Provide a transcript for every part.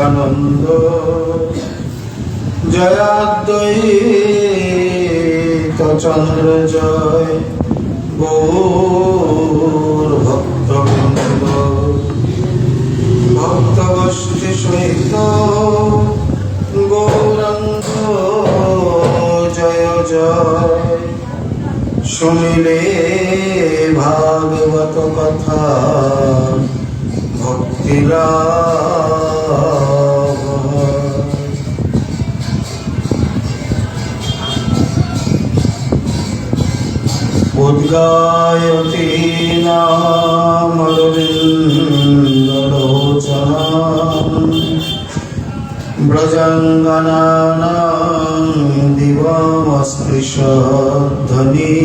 আনন্দ জয়াদ্বৈত চন্দ্র জয় গৌর ভক্তবৃন্দ ভক্তগোষ্ঠী সহিত গৌরাঙ্গ জয় জয়। শুনিলে ভাগবত কথা ভক্তিলাভ। উদ্গায়তি নামরবিন্দলোচনাম ব্রজাঙ্গনানাং দিবমস্পৃশধ্বনি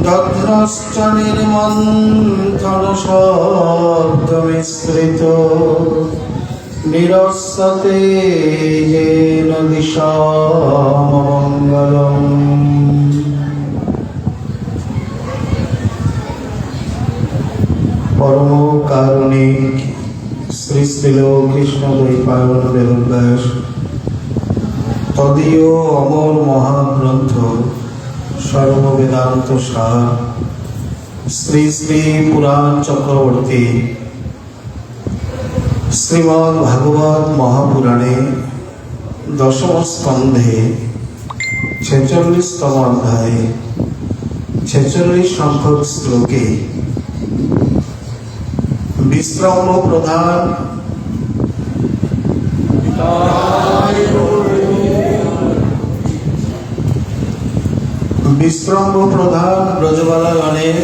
দধ্রশ্চ নির্মন্থন শব্দমিশ্রিত নিরস্যতে येन দিশামঙ্গলম। পরম কারুণিক শ্রী শ্রীল কৃষ্ণদ্বৈপায়ন বেদব্যাস তদীয় অমর মহাগ্রন্থ সর্ববেদান্ত সার শ্রী শ্রী পুরাণ চক্রবর্তী শ্রীমদ্ ভাগবত মহাপুরাণে দশম স্কন্ধে 46তম অধ্যায়ে 46 সংখ্যক শ্লোকে বিশ্রম্ভ প্রধান ব্রজবালাগণের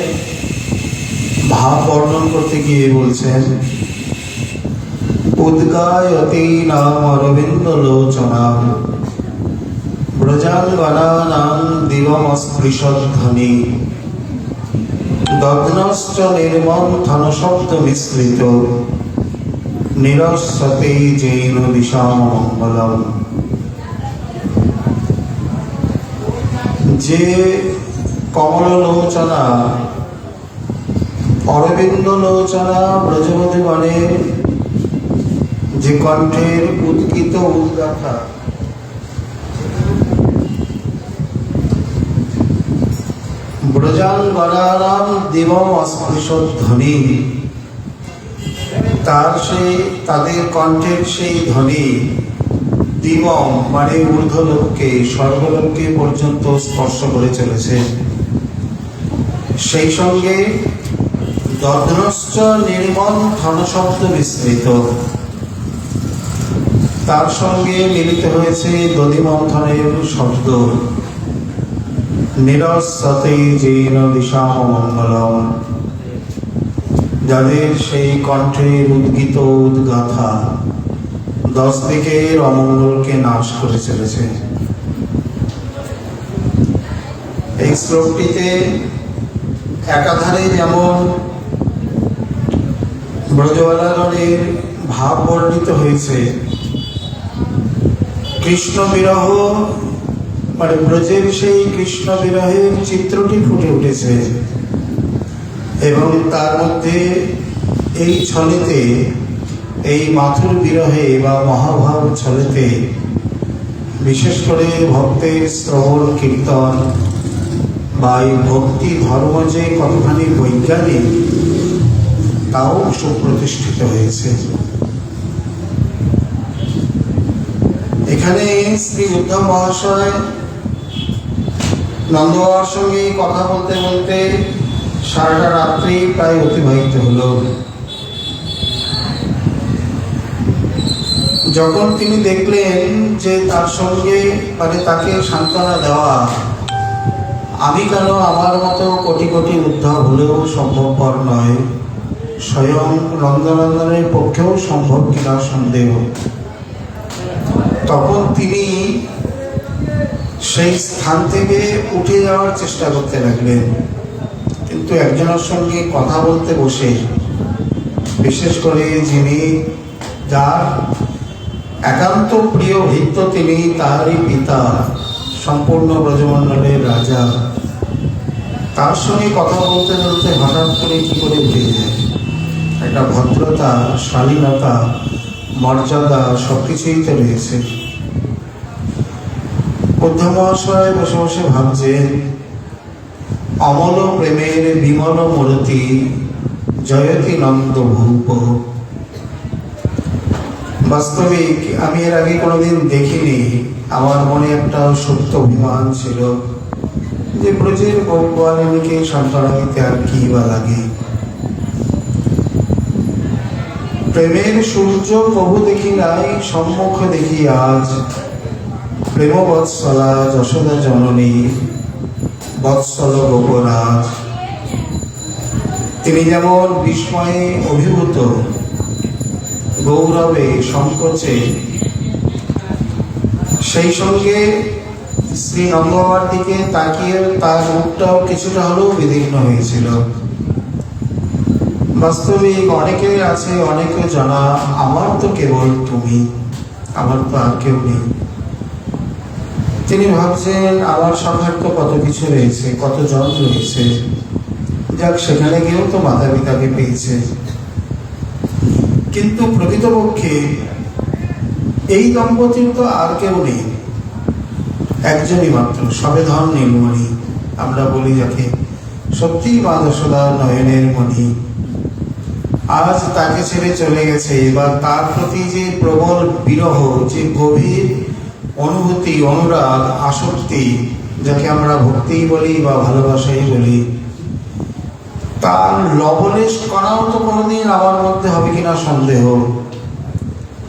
ভাব বর্ণন করতে গিয়ে বলছেন, উদ্গায়তি নাম অরবিন্দ লোচনাম ব্রজাঙ্গনানাং দিবমস্পৃশধ্বনি দধ্নশ্চ নির্মন্থন শব্দ মিশ্রিত নিরস্যতে येन দিশামঙ্গলম। যে কমললোচনা অরবিন্দ লোচনা ব্রজবধূগণের যে কণ্ঠের উদ্গীত উদ্গাথা ব্রজাঙ্গনানাং দিবমস্পৃশধ্বনি, তাদের কণ্ঠের সেই ধ্বনি দিবম মানে ঊর্ধ্বলোককে স্বর্গলোককে পর্যন্ত স্পর্শ করে চলেছে। সেই সঙ্গে দধ্নশ্চ নির্মন্থন শব্দ মিশ্রিত, তার সঙ্গে মিলিত হয়েছে দধিমন্থনের শব্দ। নিরস্যতে येन দিশামঙ্গলম, যাদের সেই কণ্ঠের উদ্গীত উদ্গাথা 10 দিকের অমঙ্গলকে নাশ করে চলেছে। এই শ্লোকটিতে একাধারে যেমন ব্রজবালাগণের ভাব বর্ণিত হয়েছে, কৃষ্ণ বিরহ মানে ব্রজের সেই কৃষ্ণ বিরহের চিত্রটি ফুটে উঠেছে এবং তার মধ্যে এই ছলেতে এই মাথুর বিরহে বা মহাভাব ছলেতে বিশেষ করে ভক্তের শ্রবণ কীর্তন বা এই ভক্তি ধর্ম যে কতখানি বৈজ্ঞানিক তাও সুপ্রতিষ্ঠিত হয়েছে। এখানে শ্রী উদ্ধব মহাশয় নন্দবাবার সঙ্গে কথা বলতে বলতে সারাটা রাত্রি প্রায় অতিবাহিত হলো। যখন তিনি দেখলেন যে তার সঙ্গে মানে তাকে সান্ত্বনা দেওয়া আমি কেন আমার মতো কোটি কোটি উদ্ধব হলেও সম্ভবপর নয়, স্বয়ং নন্দনন্দনের পক্ষেও সম্ভব কিনা সন্দেহ, তখন তিনি সেই স্থান থেকে উঠে যাওয়ার চেষ্টা করতে লাগলেন। কিন্তু একজনের সঙ্গে কথা বলতে বসে, বিশেষ করে যিনি যার একান্ত প্রিয় ভৃত্য তিনি, তাহারই পিতা সম্পূর্ণ ব্রজমণ্ডলের রাজা, তার সঙ্গে কথা বলতে বলতে হঠাৎ করে কি করে উঠে যায়। একটা ভদ্রতা, শালীনতা, মর্যাদা সবকিছুই তো রয়েছে। বুদ্ধ মহাশয় বসে বসে ভাবছেন, অমল প্রেমের বিমল মূরতি জয়তি নন্দ ভূপ। বাস্তবিক আমি এর আগে কোনোদিন দেখিনি। আমার মনে একটা সুপ্ত অভিমান ছিল যে ব্রজের ভগবানকে সান্ত্বনা দিতে আর কি বা লাগে। প্রেমের সূর্য প্রভু দেখি নাই, সম্মুখ দেখি আজ প্রেম বৎসলা যশোদা জননী বৎসল গোপরাজ। তিনি যেমন বিস্ময়ে অভিভূত, গৌরবে সংকোচে, সেই সঙ্গে শ্রী নন্দবাবার দিকে তাকিয়ে তার মুখটাও কিছুটা হলেও বিদীর্ণ হয়েছিল। বাস্তবিক অনেকেই আছে, অনেকে জানা, আমার তো কেবল তুমি, আমার তো আর কেউ নেই। তিনি ভাবছেন আমার সবার তো কত কিছু রয়েছে, কত জন রয়েছে, যাক সেখানে গিয়েও তো মাতা পিতাকে পেয়েছে। কিন্তু প্রকৃতপক্ষে এই দম্পতির তো আর কেউ নেই, একজনই মাত্র, সবেধন নীলমণি আমরা বলি যাকে, সত্যি মা যশোদা নয়নের মণি। আজ তাকে ছেড়ে চলে গেছে। এবার তার প্রতি যে প্রবল বিরহ, যে গভীর অনুভূতি, অনুরাগ, আসক্তি, যাকে আমরা ভক্তি বলি বা ভালোবাসাই বলি, তার লবলেশ করাও তো কোনোদিন আমার মধ্যে হবে কিনা সন্দেহ,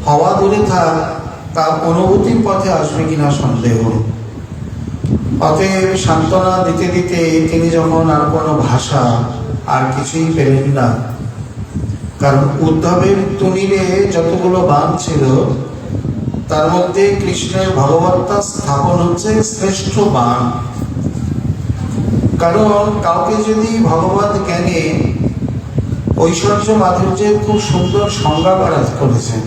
হওয়া দূরে থাক, তার অনুভূতির পথে আসবে কিনা সন্দেহ। অতএব সান্ত্বনা দিতে দিতে তিনি যখন আর কোনো ভাষা আর কিছুই পেলেন না, কারণ উদ্ধবের তুনিরে যতগুলো বাণ ছিল তার মধ্যে কৃষ্ণের ভগবত্তা স্থাপন হচ্ছে শ্রেষ্ঠ বাণ। কারণ কাউকে যদি ভগবত জ্ঞানে ঐশ্বর্য মাধুর্যের খুব সুন্দর সংজ্ঞা করেছেন,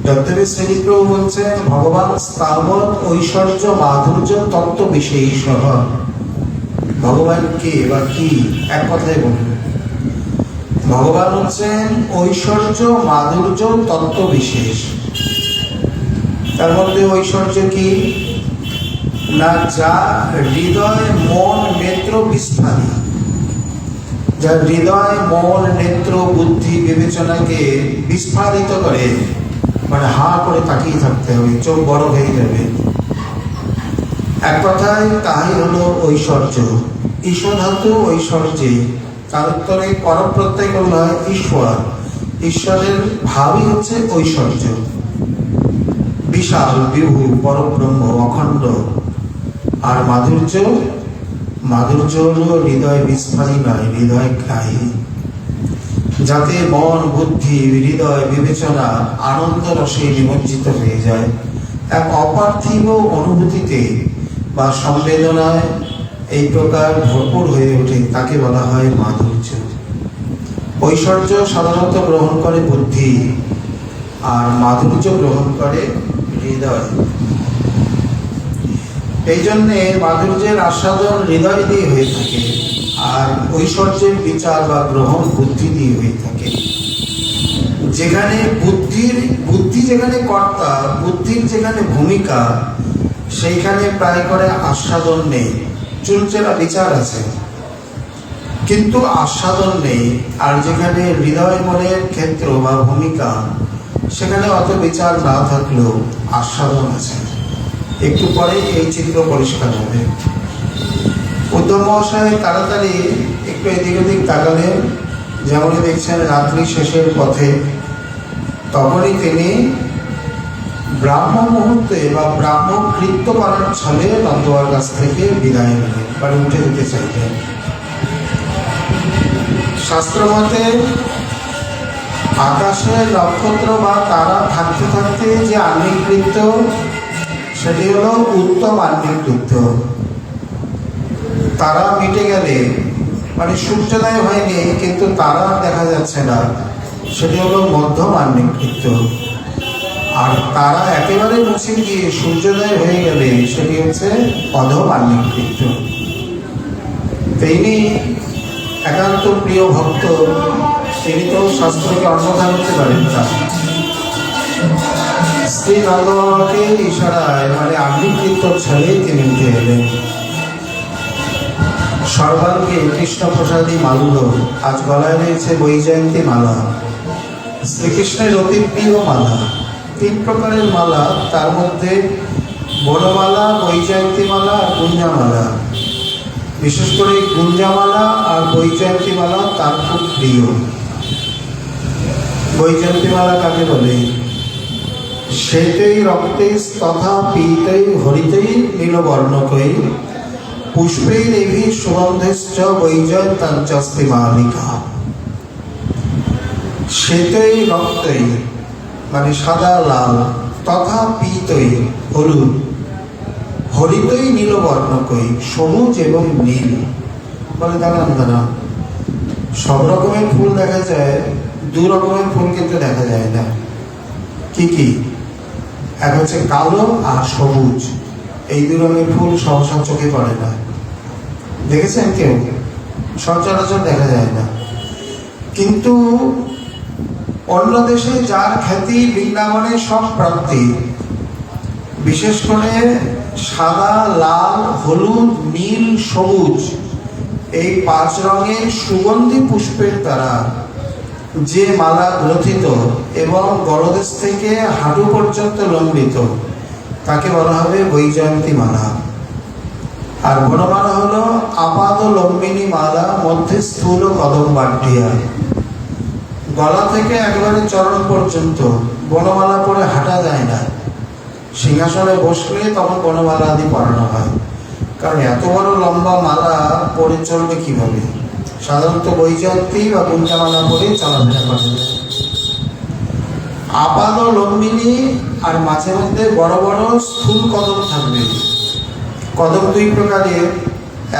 যদ্যপি শ্রীপ্রভু বলছেন ভগবান স্থাবত ঐশ্বর্য মাধুর্য তত্ত্ব বিশেষ। ভগবান কে বা কি? এক কথায় বলুন, ভগবান হচ্ছেন ঐশ্বর্য মাধুর্য তত্ত্ব বিশেষ। তার মধ্যে ঐশ্বর্য কি না, যা হৃদয় মন নেত্র বিস্ফারী, যা হৃদয় মন নেত্র বুদ্ধি বিবেচনাকে বিস্ফারিত করে, মানে হা করে তাকিয়ে থাকতে হবে, চোখ বড় হয়ে যাবে। এক কথায় তাই হলো ঐশ্বর্য। ঈশ্বর ধাতু ঐশ্বর্যে, তার উত্তরে পরপ্রত্যয় করলে হয় ঈশ্বর। ঈশ্বরের ভাবই হচ্ছে ঐশ্বর্য, বিশাল বিভু পরব্রহ্ম অখণ্ড। আর মাধুর্য, মাধুর্য হলো হৃদয় বিস্ফারী নয়, হৃদয় গ্রাহী, যাতে মন বুদ্ধি হৃদয় বিবেচনা আনন্দ রসে নিমজ্জিত হয়ে যায়, এক অপার্থিব অনুভূতিতে বা সংবেদনায় এই প্রকার ভরপুর হয়ে ওঠে, তাকে বলা হয় মাধুর্য। ঐশ্বর্য সাধারণত গ্রহণ করে বুদ্ধি, আর মাধুর্য গ্রহণ করে হৃদয়। এই জন্যে মাধুর্যের আস্বাদন হৃদয় দিয়ে হয়ে থাকে, আর ঐশ্বর্যের বিচার বা গ্রহণ বুদ্ধি দিয়ে হয়ে থাকে। যেখানে বুদ্ধি যেখানে কর্তা, বুদ্ধির যেখানে ভূমিকা, সেইখানে প্রায় করে আস্বাদন নেই, চুলচেরা বিচার আছে কিন্তু আস্বাদন নেই। আর যেখানে হৃদয় মনের ক্ষেত্র বা ভূমিকা, সেখানে অত বিচার না থাকলেও আস্বাদন আছে। একটু পরে এই চিত্র পরিষ্কার হবে। উদ্ধব মহাশয় তাড়াতাড়ি একটু এদিক ওদিক তাকালেন, যেমনই দেখছেন রাত্রি শেষের পথে, তখনই তিনি ব্রাহ্ম মুহূর্তে বা ব্রাহ্ম কৃত্য করার ছলে নন্দবার কাছ থেকে বিদায় নিলেন, বাড়ি উঠে যেতে চাইলেন। শাস্ত্র মতে আকাশে নক্ষত্র বা তারা থাকতে থাকতে যে আহ্নিক কৃত্য, সেটি হলো উত্তম আহ্নিক কৃত্য। তারা মিটে গেলে, মানে সূর্যোদয় হয়নি কিন্তু তারা দেখা যাচ্ছে না, সেটি হলো মধ্যম আহ্নিক কৃত্য। আর তারা একেবারে মুছে গিয়ে সূর্যোদয় হয়ে গেলে সেটি হচ্ছে অধম আহ্নিক কৃত্য। তিনি একান্ত প্রিয় ভক্ত তিনি তো শাস্ত্রকে অন্যথা করতে পারেন না। স্ত্রী নন্দবাবাকে ইশারায় মানে আঙ্গিক কীর্তন ছাড়ে তিনি উঠে এলেন। সর্বাঙ্গে কৃষ্ণপ্রসাদী মাল্য, আজ গলায় রয়েছে বৈজয়ন্তী মালা, শ্রীকৃষ্ণের অতি প্রিয় মালা। 3 প্রকারের মালা, তার মধ্যে বনমালা, বৈজয়ন্তী মালা আর গুঞ্জামালা। বিশেষ করে গুঞ্জামালা আর বৈজয়ন্তী মালা তার খুব প্রিয়। বৈজয়ন্তী মালা কাকে বলে? শ্বেতৈ রক্তে তথা পীতৈ হরিতৈ নীলবর্ণকৈ পুষ্পৈরেভি সুগন্ধশ্চ বৈজয়ন্তাঞ্চস্তি মালিকা। শ্বেতৈ রক্তৈ মানে সাদা লাল, তথা পীতৈ হলুদ, হরিতৈ নীলবর্ণকৈ সবুজ এবং নীল। বলে দাঁড়ান, সব রকমের ফুল দেখা যায়, 2 রকমের ফুল কিন্তু দেখা যায় না। কি কি? এক হচ্ছে কালো আর সবুজ। এই 2 রঙের ফুল সহসা চোখে পড়ে না। দেখেছেন কেউ? সচরাচর দেখা যায় না। কিন্তু অন্য দেশে যার খ্যাতি, বৃন্দাবনে সব প্রাপ্তি। বিশেষ করে সাদা, লাল, হলুদ, নীল, সবুজ এই 5 রঙের সুগন্ধি পুষ্পের দ্বারা যে মালা গ্রথিত এবং গলদেশ থেকে হাঁটু পর্যন্ত লম্বিত, তাকে বলা হবে বৈজয়ন্তী মালা। আর বনমালা হলো আপাদ লম্বিনী মালা, মধ্যে স্থূল কদম্বাঢ্যা। গলা থেকে একেবারে চরণ পর্যন্ত বনমালা পরে হাঁটা যায় না। সিংহাসনে বসলে তখন বনমালা আদি পরানো হয়, কারণ এত বড় লম্বা মালা পরে চলবে কিভাবে? সাধারণত বৈজয়ন্তী বা গুঞ্জামালা পরে চলাফেরা করে। আপাদ লম্বিনী আর মাঝে মধ্যে বড় বড় স্থূল কদম থাকবে। কদম 2 প্রকারের,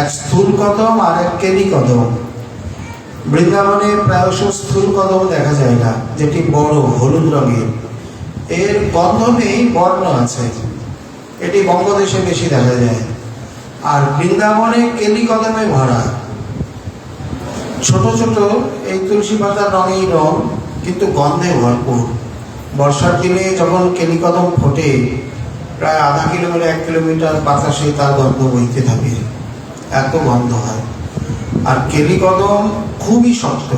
এক স্থূল কদম আর এক কেলি কদম। বৃন্দাবনে প্রায়শ স্থূল কদম দেখা যায় না, যেটি বড় হলুদ রঙের, এর গন্ধ নেই, বর্ণ আছে। এটি বঙ্গদেশে বেশি দেখা যায়। আর বৃন্দাবনে কেলি কদমে ভরা, ছোট ছোট এই তুলসী পাতার রঙেই রং, কিন্তু গন্ধে ভরপুর। বর্ষার দিনে যখন কেলি কদম ফোটে, প্রায় আধা কিলোমিটার 1 কিলোমিটার বাতাসে তার গন্ধ বইতে থাকে, এত গন্ধ হয়। আর কেলি কদম খুবই শক্ত।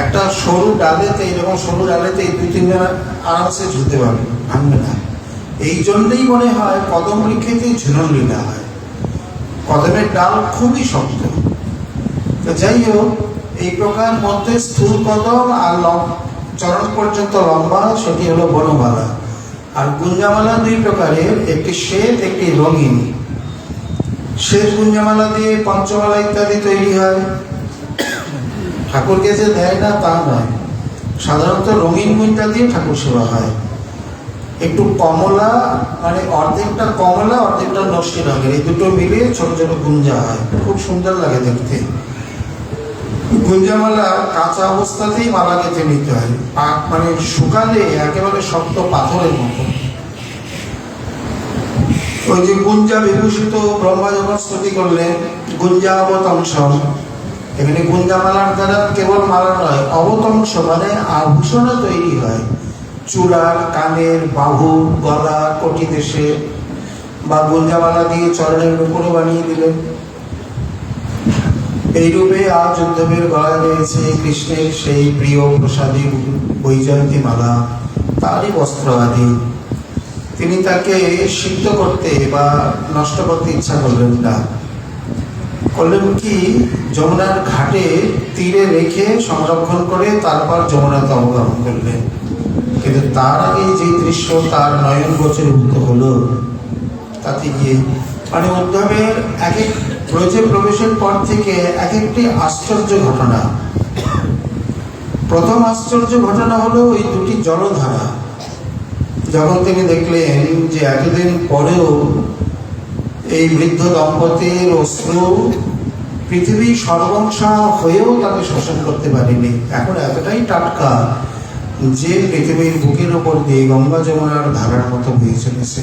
একটা সরু ডালেতে, এরকম সরু ডালেতে 2-3 জন আরামসে ঝুলতে পারবে, ভাঙবে না। এই জন্যই মনে হয় কদম বৃক্ষেতে ঝুলন লীলা হয়। কদমের ডাল খুবই শক্ত। তো যাই হোক, এই প্রকার মধ্যে স্থূল কদম আর চরণ পর্যন্ত লম্বা, সেটি হলো বনমালা। আর গুঞ্জামালা 2 প্রকারের, একটি শ্বেত, একটি রঙিন। শ্বেত গুঞ্জামালা দিয়ে পঞ্চমালা ইত্যাদি তৈরি হয়। ঠাকুরকে যে দেয় না তা নয়, সাধারণত রঙিন গুঞ্জা দিয়ে ঠাকুর সেবা হয়। একটু কমলা, মানে অর্ধেকটা কমলা অর্ধেকটা নস্যি রঙের, এই দুটো মিলিয়ে ছোট ছোট গুঞ্জা হয়, খুব সুন্দর লাগে দেখতে। গুঞ্জামালা কাঁচা অবস্থাতেই মালা গেঁথে নিতে হয়, মানে শুকালে একেবারে শক্ত পাথরের মতো। ওই যে গুঞ্জা বিভূষিত ব্রহ্মা যখন স্তুতি করলেন গুঞ্জাবতংসম, এখানে গুঞ্জামালার দ্বারা কেবল মালা নয়, অবতংস মানে আভূষণও তৈরি হয়। চূড়ার, কানের, বাহু, গলা, কটি দেশে, বা গুঞ্জামালা দিয়ে চরণের উপরে বানিয়ে দিলেন। এইরূপে আজ উদ্ধবের গলায় রয়েছে কৃষ্ণের সেই প্রিয় প্রসাদী বৈজয়ন্তী মালা, তারই বস্ত্র আদি। তিনি তাকে সিদ্ধ করতে বা নষ্ট করতে ইচ্ছা করলেন না। করলেন কি, যমুনার ঘাটে তীরে রেখে সংরক্ষণ করে তারপর যমুনাতে অবগাহন করলেন। কিন্তু তার আগে যে দৃশ্য তার নয়ন গোচরভূত হলো, তাতে গিয়ে মানে উদ্ধবের এক এক ব্রজে প্রবেশের পর থেকে এক একটি আশ্চর্য ঘটনা। প্রথম আশ্চর্য ঘটনা হলো ওই 2টি জলধারা। যখন তিনি দেখলেন যে এতদিন পরেও এই বৃদ্ধ দম্পতির অশ্রু পৃথিবী সর্বংসা হয়েও তাকে শোষণ করতে পারেনি, এখন এতটাই টাটকা যে পৃথিবীর বুকের ওপর দিয়ে গঙ্গা যমুনার ধারার মতো বয়ে চলেছে।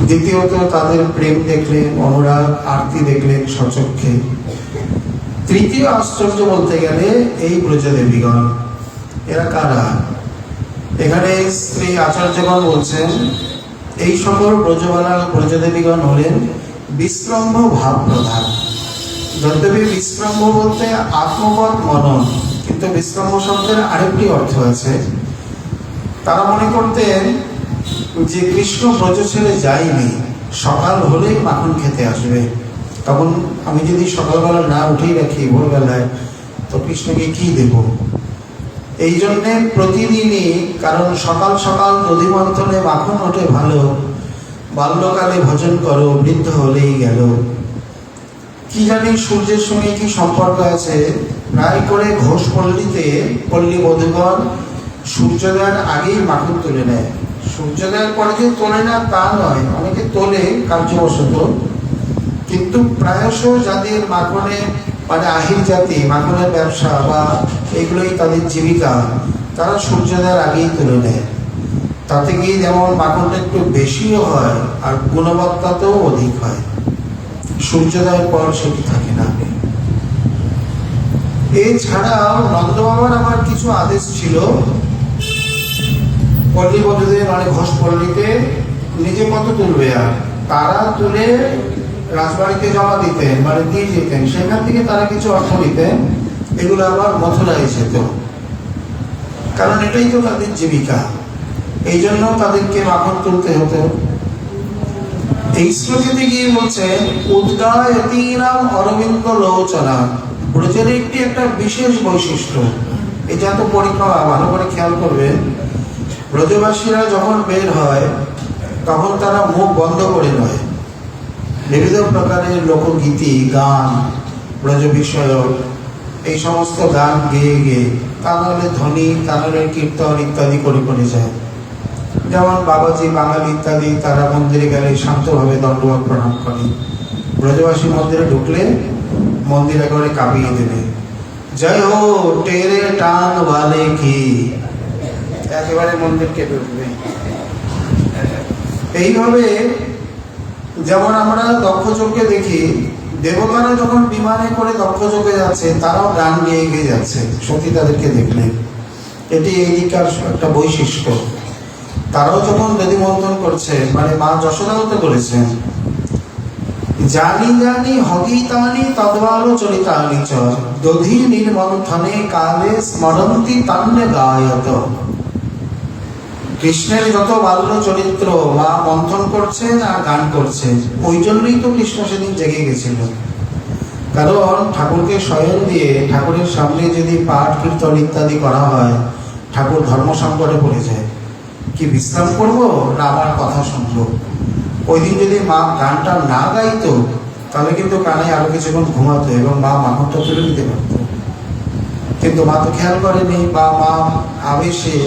দ্বিতীয়ত তাদের প্রেম দেখলেন, অনুরাগ, আরতি দেখলেন স্বচক্ষে। তৃতীয় আশ্চর্য বলতে গেলে এই ব্রজদেবীগণ। এরা কারা? এখানে শ্রী আচার্যগণ বলছেন এই সকল ব্রজদেবীগণ হলেন বিশ্রম্ভ ভাব প্রধান। যদ্যপি বিশ্রম্ভ বলতে আত্মবৎ মনন, কিন্তু বিশ্রম্ভ শব্দের আরেকটি অর্থ আছে। তারা মনে করতেন যে কৃষ্ণ ব্রজ ছেড়ে যায়নি, সকাল হলেই মাখন খেতে আসবে। তখন আমি যদি সকালবেলা না উঠেই রাখি ভোরবেলায়, তো কৃষ্ণকে কি দেব? এই জন্যে প্রতিদিনই, কারণ সকাল সকাল দধি মন্থনে মাখন ওঠে ভালো, বাল্যকালে ভজন করো, বৃদ্ধ হলেই গেল। কি জানি সূর্যের সঙ্গে কি সম্পর্ক আছে? প্রায় করে ঘোষ পল্লীতে পল্লী বধূগণ সূর্যোদয়ের আগেই মাখন তুলে নেয়। সূর্যোদয়ের পরে যে তোলে না তা নয়, অনেকে তোলে কার্যবশত, কিন্তু প্রায়শ যাদের মাখনে মানে আহির জাতি, মাখনের ব্যবসা বা এগুলোই তাদের জীবিকা, তারা সূর্যোদয়ের আগেই তুলে নেয়। তাতে গিয়ে যেমন মাখনটা একটু বেশিও হয় আর গুণবত্তাতেও অধিক হয়। সূর্যোদয়ের পর সেটি থাকে না। এছাড়াও নন্দবাবার আবার কিছু আদেশ ছিল। পল্লী বধূদের মানে ঘোষ পল্লীতে নিজে কত তুলবে, আর তারা তুলে রাজবাড়িতে জমা দিতেন, মানে দিয়ে যেতেন, সেখান থেকে তারা কিছু অর্থ দিতেন, এগুলো আবার মথুরায় যেত। কারণ এটাই তো তাদের জীবিকা, এই জন্য তাদেরকে মাখন তুলতে হতো। এই শ্লোকেতে গিয়ে বলছেন উদ্গায়তীনাম অরবিন্দ লোচনা। ব্রজের একটি একটা বিশেষ বৈশিষ্ট্য, এটা তো পরিক্রমা ভালো করে খেয়াল করবেন। ব্রজবাসীরা যখন বের হয় তখন তারা মুখ বন্ধ করে নয়, বিবিধ প্রকারের লোকগীতি, গান, ব্রজ বিষয়ক এই সমস্ত গান গেয়ে গেয়ে, তা নাহলে ধ্বনি, তা নাহলে কীর্তন ইত্যাদি করে করে যায়। যেমন বাবাজি, বাঙালি ইত্যাদি তারা মন্দিরে গেলে শান্তভাবে দণ্ডবত প্রণাম করে। ব্রজবাসী মন্দিরে ঢুকলে মন্দির একেবারে কাঁপিয়ে দেবে, জয় হো টেরে টান বালে কি, একেবারে মন্দির কেঁপে উঠবে। এইভাবে যেমন আমরা দক্ষযজ্ঞে দেখি, দেবতারা যখন বিমানে করে দক্ষযজ্ঞে যাচ্ছে, তারাও গান গেয়ে গেয়ে যাচ্ছে সত্যি তাদেরকে দেখলে। এটি এই দিককার একটা বৈশিষ্ট্য। তারাও যখন দধি মন্থন করছে, মানে মা যশোদাও তো করেছেন, জানি জানি হগিতানি তদ্বালো চরিতানি চ দধি নির্মন্থনে কালে স্মরন্তি তান্নে গায়ত। কৃষ্ণের যত বাল্য চরিত্র মা মন্থন করছেন আর গান করছেন, ওই জন্যই তো কৃষ্ণ সেদিন জেগে গেছিল। কারণ ঠাকুরকে শয়ন দিয়ে ঠাকুরের সামনে যদি পাঠ কীর্তন ইত্যাদি করা হয়, ঠাকুর ধর্ম সংকটে পড়ে যায়। কি বিশ্রাম করবো না আমার কথা শুনবো? ওই দিন যদি মা গানটা না গাইতো, তাহলে কিন্তু কানে আরো কিছুক্ষণ ঘুমাতো এবং মা মাখনটা তুলে নিতে পারতো। কিন্তু মা তো খেয়াল করেনি, বা মা আবেশে,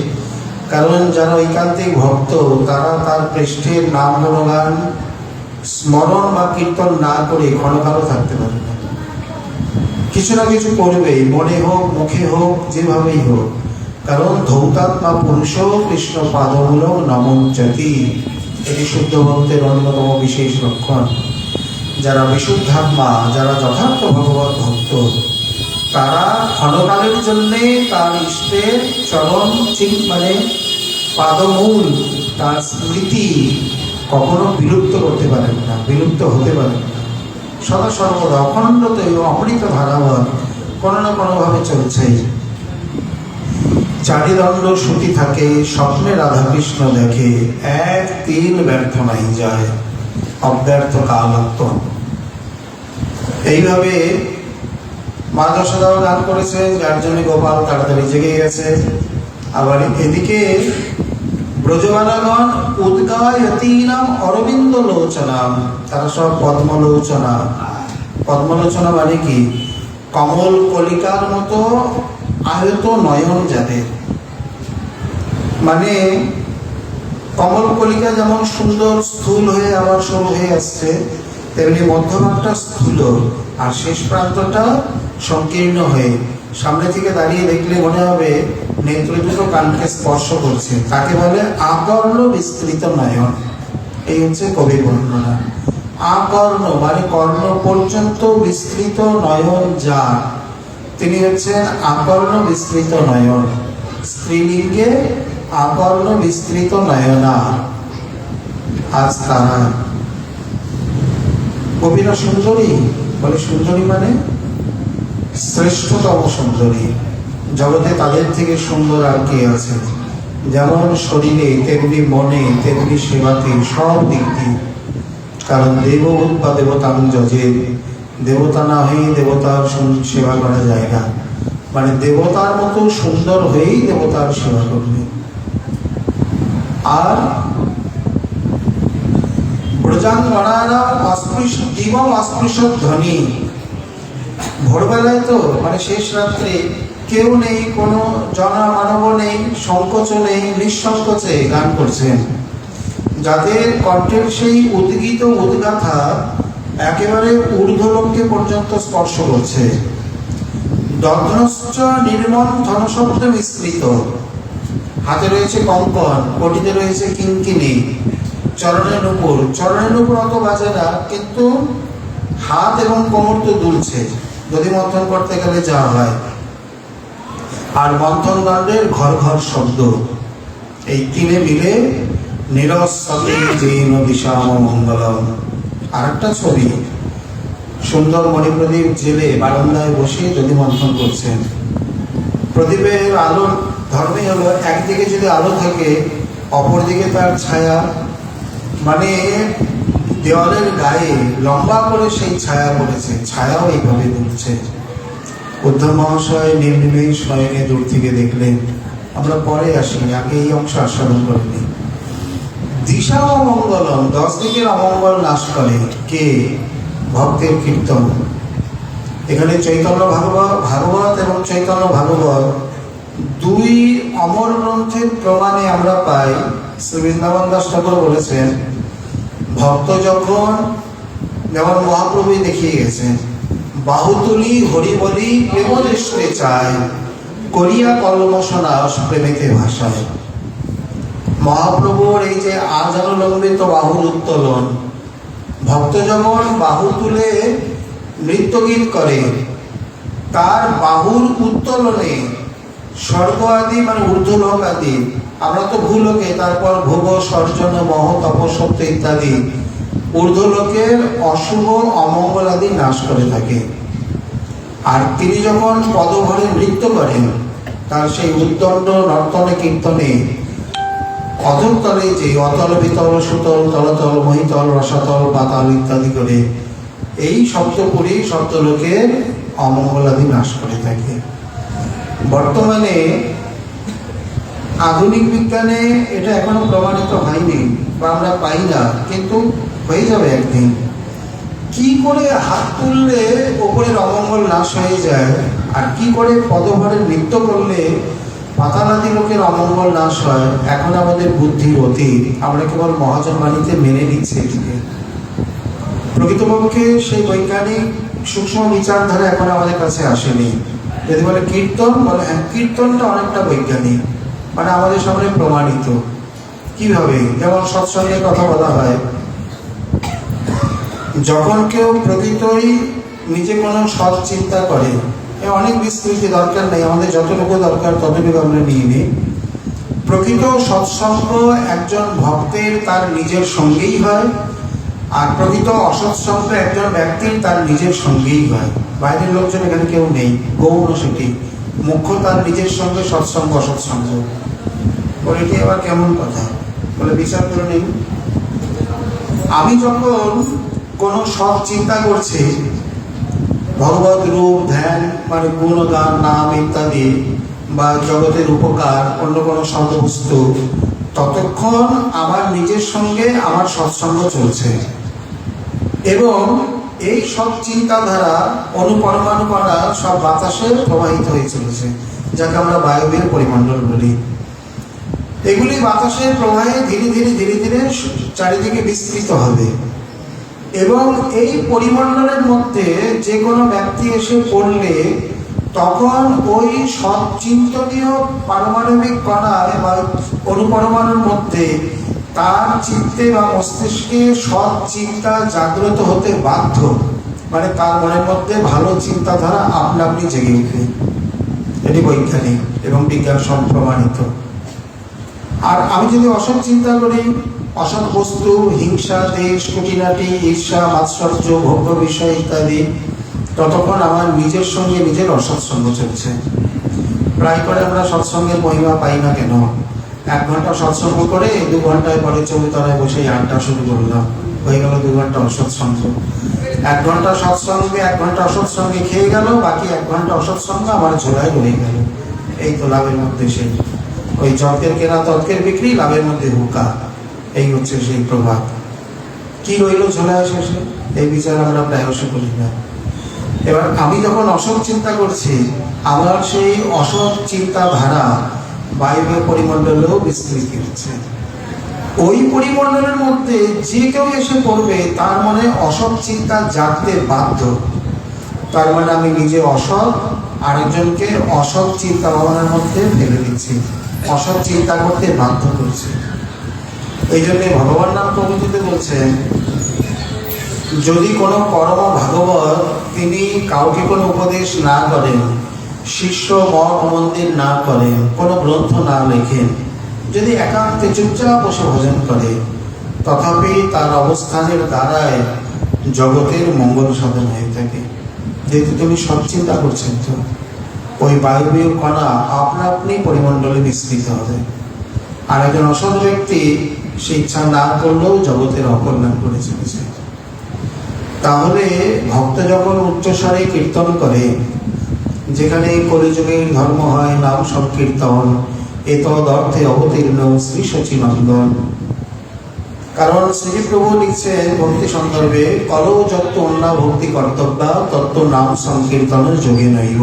কারণ যারা ঐকান্তিক ভক্ত তারা তার পৃষ্ঠের নাম গুণগান স্মরণ বা কীর্তন না করে ক্ষণকালও থাকতে পারে না। কিছু না কিছু করবেই, মনে হোক মুখে হোক যেভাবেই হোক। কারণ ধৌতাত্মা পুরুষ কৃষ্ণ পাদমূলক নমঞ্চতি, এটি শুদ্ধ ভক্তের অন্যতম বিশেষ লক্ষণ। যারা বিশুদ্ধাত্মা, যারা যথার্থ ভগবত ভক্ত, তারা ক্ষণকালের জন্যে তার ইষ্টের চরণ মানে পাদমূল, তার স্মৃতি কখনো বিলুপ্ত করতে পারেন না, বিলুপ্ত হতে পারেন না। সদা সর্বদা অখণ্ডত অমৃত ধারাবাহিক কোনো না কোনোভাবে চলছেই। চারিদণ্ড শ্রুতি থাকে, স্বপ্নে রাধাকৃষ্ণ দেখে, এক তিল ব্যর্থ নাই যায়, অব্যর্থ কালত্ব। এইভাবে মা যশোদাও গান করেছে, যার জন্য গোপাল তাড়াতাড়ি জেগে গেছে। আবার এদিকে ব্রজবালাগণ উদ্গায়তীনাম অরবিন্দ লোচনাম, তারা সব পদ্মলোচনা। পদ্মলোচনা মানে কি? কমল কলিকার মতো আয়ত নয়ন যাদের, মানে কমল কলিকা যেমন সুন্দর স্থূল হয়ে আবার সরু হয়ে আসছে, তেমনি মধ্যভাগটা স্থূল আর শেষ প্রান্তটা সংকীর্ণ হয়ে, সামনে থেকে দাঁড়িয়ে দেখলে মনে হবে নেত্র দুটো কানকে স্পর্শ করছে, তাকে বলে আকর্ণ বিস্তৃত নয়ন। এই হচ্ছে কবির বর্ণনা। আকর্ণ মানে কর্ণ পর্যন্ত বিস্তৃত নয়ন যার, তিনি হচ্ছেন আকর্ণ বিস্তৃত নয়ন। স্ত্রীলিঙ্গে আকর্ণ বিস্তৃত নয়না। আজ তারা কবিরা সুন্দরী বলে, সুন্দরী মানে শ্রেষ্ঠতম সুন্দরী। জগতে তাদের থেকে সুন্দর আর কে আছে? যেমন শরীরে তেমনি মনে তেমনি সেবাতে, সব দিক দিয়ে। কারণ দেবভূত বা দেবতাং যজে, দেবতা না হয়ে দেবতার সেবা করা যায় না। মানে দেবতার মতো সুন্দর হয়েই দেবতার সেবা করবে। আর ব্রজাঙ্গনারা অস্পৃশ্য জীবন অস্পৃশ্য ধ্বনি। ভোরবেলায় তো মানে শেষ রাত্রে কেউ নেই, কোনো জনমানব নেই, সংকোচ নেই, নিঃসংকোচে গান করছেন। যাদের কণ্ঠের সেই উদ্গীত উদ্গাথা একেবারে ঊর্ধ্বলোককে পর্যন্ত স্পর্শ করছে। দগ্ধশ্চ নির্মল ধনশব্দ মিশ্রিত। হাতে রয়েছে কঙ্কন, কোটিতে রয়েছে কিঙ্কিনি, চরণে নূপুর। চরণে নূপুর অত বাজে না, কিন্তু হাত এবং কোমর তো দুলছে যদি মন্থন করতে গেলে যা হয়। আর মন্থন দণ্ডের ঘর ঘর শব্দ। এই তিনে মিলে নিরস্বতে যেন দিশাম মঙ্গলম। আর একটা ছবি, সুন্দর মণিপ্রদীপ জেলে বারান্দায় বসে যদি মন্থন করছেন। প্রদীপের আলোর ধর্মই হলো একদিকে যদি আলো থাকে অপরদিকে তার ছায়া, মানে দেওয়ালের গায়ে লম্বা করে সেই ছায়া পড়েছে, ছায়াও এইভাবে দুলছে। উদ্ধব মহাশয় নির্নিমেষ শয়নে দূর থেকে দেখলেন। আমরা পরে আসি, আগে এই অংশ আস্বাদন করিনি। দিশা অমঙ্গলম, 10 দিকের অমঙ্গল নাশ করে কে? ভক্তের কীর্তন। এখানে চৈতন্য ভাগবত এবং চৈতন্য ভাগবত দুই অমর গ্রন্থের প্রমাণে আমরা পাই। শ্রী বৃন্দাবন দাস ঠাকুর বলেছেন, ভক্ত যখন, যেমন মহাপ্রভুই দেখিয়ে গেছেন, বাহুতুলি হরি বলি প্রেম দৃষ্টে চায়, করিয়া কলমসনাশ প্রেমেতে ভাষায়। মহাপ্রভুর এই যে আজানুলম্বিত বাহুর উত্তোলন, ভক্ত যখন বাহু তুলে নৃত্যগীত করে, তার বাহুর উত্তোলনে স্বর্গ আদি মানে ঊর্ধ্বলোক আদি, আমরা তো ভূলোকে, তারপর ভোগ সর্জন মহ তপসত্ব ইত্যাদি ঊর্ধ্বলোকের অশুভ অমঙ্গল আদি নাশ করে থাকে। আর তিনি যখন পদভরে নৃত্য করেন, তার সেই উদ্দণ্ড নর্তনে কীর্তনে অধস্তলে যে অতল বিতল সুতল তলতল মহিতল রসাতল পাতাল ইত্যাদি করে এই শব্দপুরী শব্দলোকের অমঙ্গলাদি নাশ করে থাকে। বর্তমানে আধুনিক বিজ্ঞানে এটা এখনো প্রমাণিত হয়নি বা আমরা পাই না, কিন্তু হয়ে যাবে একদিন। কি করে হাত তুললে ওপরের অমঙ্গল নাশ হয়ে যায়, আর কি করে পদভরে নৃত্য করলে পাতালাদি লোকের অমঙ্গল নাশ হয়, এখন আমাদের বুদ্ধির অতীত। আমরা কেবল মহাজন বাণীতে মেনে নিচ্ছি এটিকে। প্রকৃতপক্ষে সেই বৈজ্ঞানিক সূক্ষ্ম বিচারধারা এখন আমাদের কাছে আসেনি। যদি বলে কীর্তন, বলে হ্যাঁ কীর্তনটা অনেকটা বৈজ্ঞানিক, মানে আমাদের সামনে প্রমাণিত। কিভাবে? যেমন সৎসঙ্গের কথা বলা হয়, যখন কেউ প্রকৃতই নিজে কোনো সৎ চিন্তা করে, অনেক বিস্তৃতি দরকার নেই, আমাদের যতটুকু দরকার ততটুকু আমরা নিয়ে নিই। প্রকৃত সৎসঙ্গ একজন ভক্তের তার নিজের সঙ্গেই হয়, আর প্রকৃত অসৎসঙ্গ একজন ব্যক্তির তার নিজের সঙ্গেই হয়। বাইরের লোকজন এখানে কেউ নেই, গৌণ সেটি মুখ্য তার নিজের সঙ্গে সৎসঙ্গ অসৎসঙ্গ। বলে এটি আবার কেমন কথা? বলে বিচার করে নিন। আমি যখন কোনো সৎ চিন্তা করছি, ভগবত রূপ ধ্যান মানে গুণগান নাম ইত্যাদি, বা জগতের উপকার অন্য কোনো সদবস্তু, ততক্ষণ আমার নিজের সঙ্গে আমার সৎসঙ্গ চলছে এবং এই সব চিন্তাধারা অনুপরমাণু কণা সব বাতাসে প্রবাহিত হয়ে চলেছে, যাকে আমরা বায়বীয় পরিমণ্ডল বলি। এগুলি বাতাসের প্রবাহে ধীরে ধীরে ধীরে ধীরে চারিদিকে বিস্তৃত হবে এবং এই পরিমণ্ডলের মধ্যে যে কোনো ব্যক্তি এসে পড়লে তখন ওই সৎচিন্তনীয় পারমাণবিক কণায় বা অনুপরমাণুর মধ্যে তার চিত্তে বা মস্তিষ্কে সৎ চিন্তা জাগ্রত হতে বাধ্য, মানে তার মনের মধ্যে ভালো চিন্তাধারা আপনা আপনি জেগে উঠবে। এটি বৈজ্ঞানিক এবং বিজ্ঞান প্রমাণিত। আর আমি যদি অসৎ চিন্তা করি, অসৎ বস্তু, হিংসা, দেশ, কুটিনাটি, ঈর্ষা, মাৎসর্য, ভোগ্য বিষয় ইত্যাদি, ততক্ষণ আমার নিজের সঙ্গে নিজের অসৎসঙ্গ চলছে। প্রায় করে আমরা সৎসঙ্গের মহিমা পাই না কেন? 1 ঘন্টা সৎসঙ্গ করে 2 ঘন্টায় পরে চৌতলায় বসে আড্ডা শুরু করলাম, হয়ে গেল 2 ঘন্টা অসৎসঙ্গ। 1 ঘন্টা সৎসঙ্গে 1 ঘন্টা অসৎসঙ্গে খেয়ে গেল, বাকি 1 ঘন্টা অসৎসঙ্গ আমার ঝোলায় রয়ে গেল। এই তো লাভের মধ্যে সেই ওই যর্কের কেনা তর্কের বিক্রি, লাভের মধ্যে হুকা। এই হচ্ছে সেই প্রভাব। কি রইল ঝোলায় শেষে? এই বিচার আমরা প্রায়শ করি না। এবার আমি যখন অসৎ চিন্তা করছি, আমার সেই অসৎ চিন্তাধারা বায়ুর পরিমণ্ডলেও বিস্তৃতি হচ্ছে। ওই পরিমণ্ডলের মধ্যে যে কেউ এসে পড়বে তার মনে অসৎ চিন্তা জাগতে বাধ্য। তার মানে আমি নিজে অসৎ, আরেকজনকে অসৎ চিন্তা ভাবনার মধ্যে ফেলে দিচ্ছি, অসৎ চিন্তা করতে বাধ্য করছি। এই জন্য ভগবান নাম প্রভৃতিতে বলছেন, যদি কোনো পরম ভাগবত তিনি কাউকে কোনো উপদেশ না করেন, শিষ্য মঠ মন্দির না করেন, কোনো গ্রন্থ না লেখেন, যদি একান্তে চুপচাপ বসে ভজন করে, তথাপি তার অবস্থানের দ্বারায় জগতের মঙ্গল সাধন হয়ে থাকে। যেহেতু তুমি সব চিন্তা করছেন, তো ওই বায়বীয় কণা আপনা আপনি পরিমণ্ডলে বিস্তৃত হবে। আর একজন অসৎ ব্যক্তি সে ইচ্ছা না করলেও জগতের অকল্যাণ করে চলেছে। তাহলে ভক্ত যখন উচ্চস্বরে কীর্তন করে, যেখানে কলিযুগের ধর্ম হয় নাম সংকীর্তন, এতদ অর্থে অবতীর্ণ শ্রী সচিনন্দন। কারণ শ্রীপ্রভু লিখছেন ভক্তি সন্দর্ভে, কলো যত্ত অন্যা ভক্তি কর্তব্যা তত্ত্ব নাম সংকীর্তনের যোগে নইব।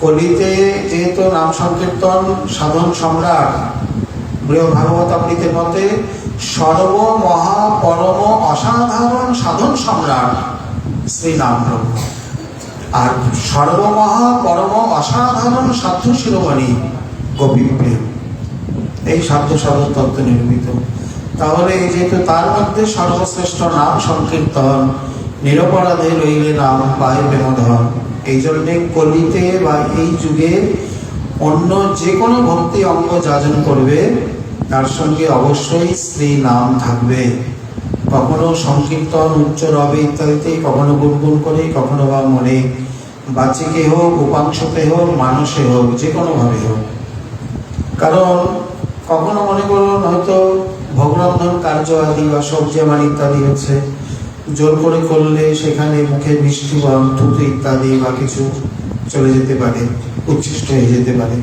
কলিতে যেহেতু নাম সংকীর্তন সাধন সম্রাট, বৃহৎ ভাগবতামৃতের মতে সর্বমহা পরম অসাধারণ সাধন সম্রাট শ্রী নাম প্রভু, আর সর্বমহা পরম অসাধারণ সাধ্য শিরোমণি গোপী প্রেম। এই সাধ্য সাধন তত্ত্ব নির্মিত। তাহলে যেহেতু তার মধ্যে সর্বশ্রেষ্ঠ নাম সংকীর্তন, নিরপরাধে রইলে নাম পায় প্রেমধন, এই জন্যে কলিতে বা এই যুগে অন্য যে কোনো ভক্তি অঙ্গ যাজন করবে তার সঙ্গে অবশ্যই শ্রী নাম থাকবে। কখনো সংকীর্তন উচ্চ রবে ইত্যাদিতে, কখনো গুনগুন করে, কখনো বা মনে বাচিকে হোক, উপাংশতে হোক, মানসে হোক, যে কোনোভাবে হোক। কারণ কখনো মনে করুন হয়তো ভোগরন্ধন কার্য আদি বা সবজি আমার ইত্যাদি হচ্ছে, জোর করে করলে সেখানে মুখে মিষ্টি বা থুতু ইত্যাদি বা কিছু চলে যেতে পারে, উচ্ছিষ্ট হয়ে যেতে পারে।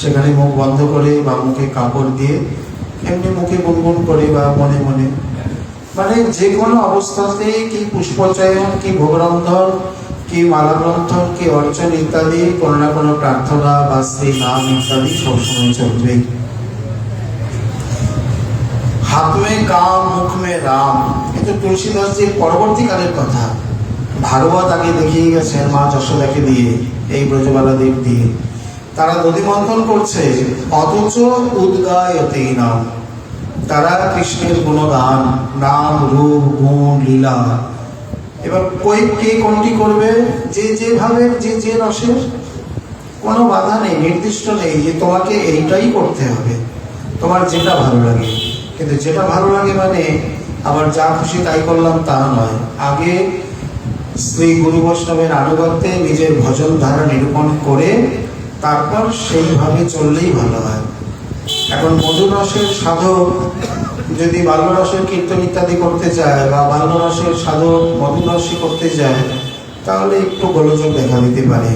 সেখানে মুখ বন্ধ করে বা মুখে কাপড় দিয়ে এমনি মুখে গুনগুন করে বা মনে মনে, মানে যে কোনো অবস্থাতে কি পুষ্পচয়ন, কি ভোগরন্ধন, কি মালাগ্রন্থন, কি অর্চন ইত্যাদি কোনো না কোনো প্রার্থনা বা শ্রী নাম ইত্যাদি সবসময় চলবে। হাত মে কাম মুখ মে রাম, কিন্তু তুলসীদাসজির পরবর্তীকালের কথা। ভাগবত আগে দেখিয়ে গেছেন মা যশোদাকে দিয়ে, এই ব্রজবালাদেব দিয়ে। তারা নদী মন্থন করছে, অথচ উদ্গায়তেই নাম, তারা কৃষ্ণের গুণগান, নাম রূপ গুণ লীলা। এবার কে কোনটি করবে, যে যেভাবে যে যে রসের, কোনো বাধা নেই, নির্দিষ্ট নেই যে তোমাকে এইটাই করতে হবে, তোমার যেটা ভালো লাগে। কিন্তু যেটা ভালো লাগে মানে আবার যা খুশি তাই করলাম তা নয়। আগে শ্রী গুরু বৈষ্ণবের আনুগত্যে নিজের ভজন ধারা নিরূপণ করে তারপর সেইভাবে চললেই ভালো হয়। এখন মধুর রসের সাধক যদি বাল্যরসের কীর্তন ইত্যাদি করতে চায় বা বাল্যরসের সাধক মধুর রসই করতে যায়, তাহলে একটু গোলযোগ দেখা দিতে পারে।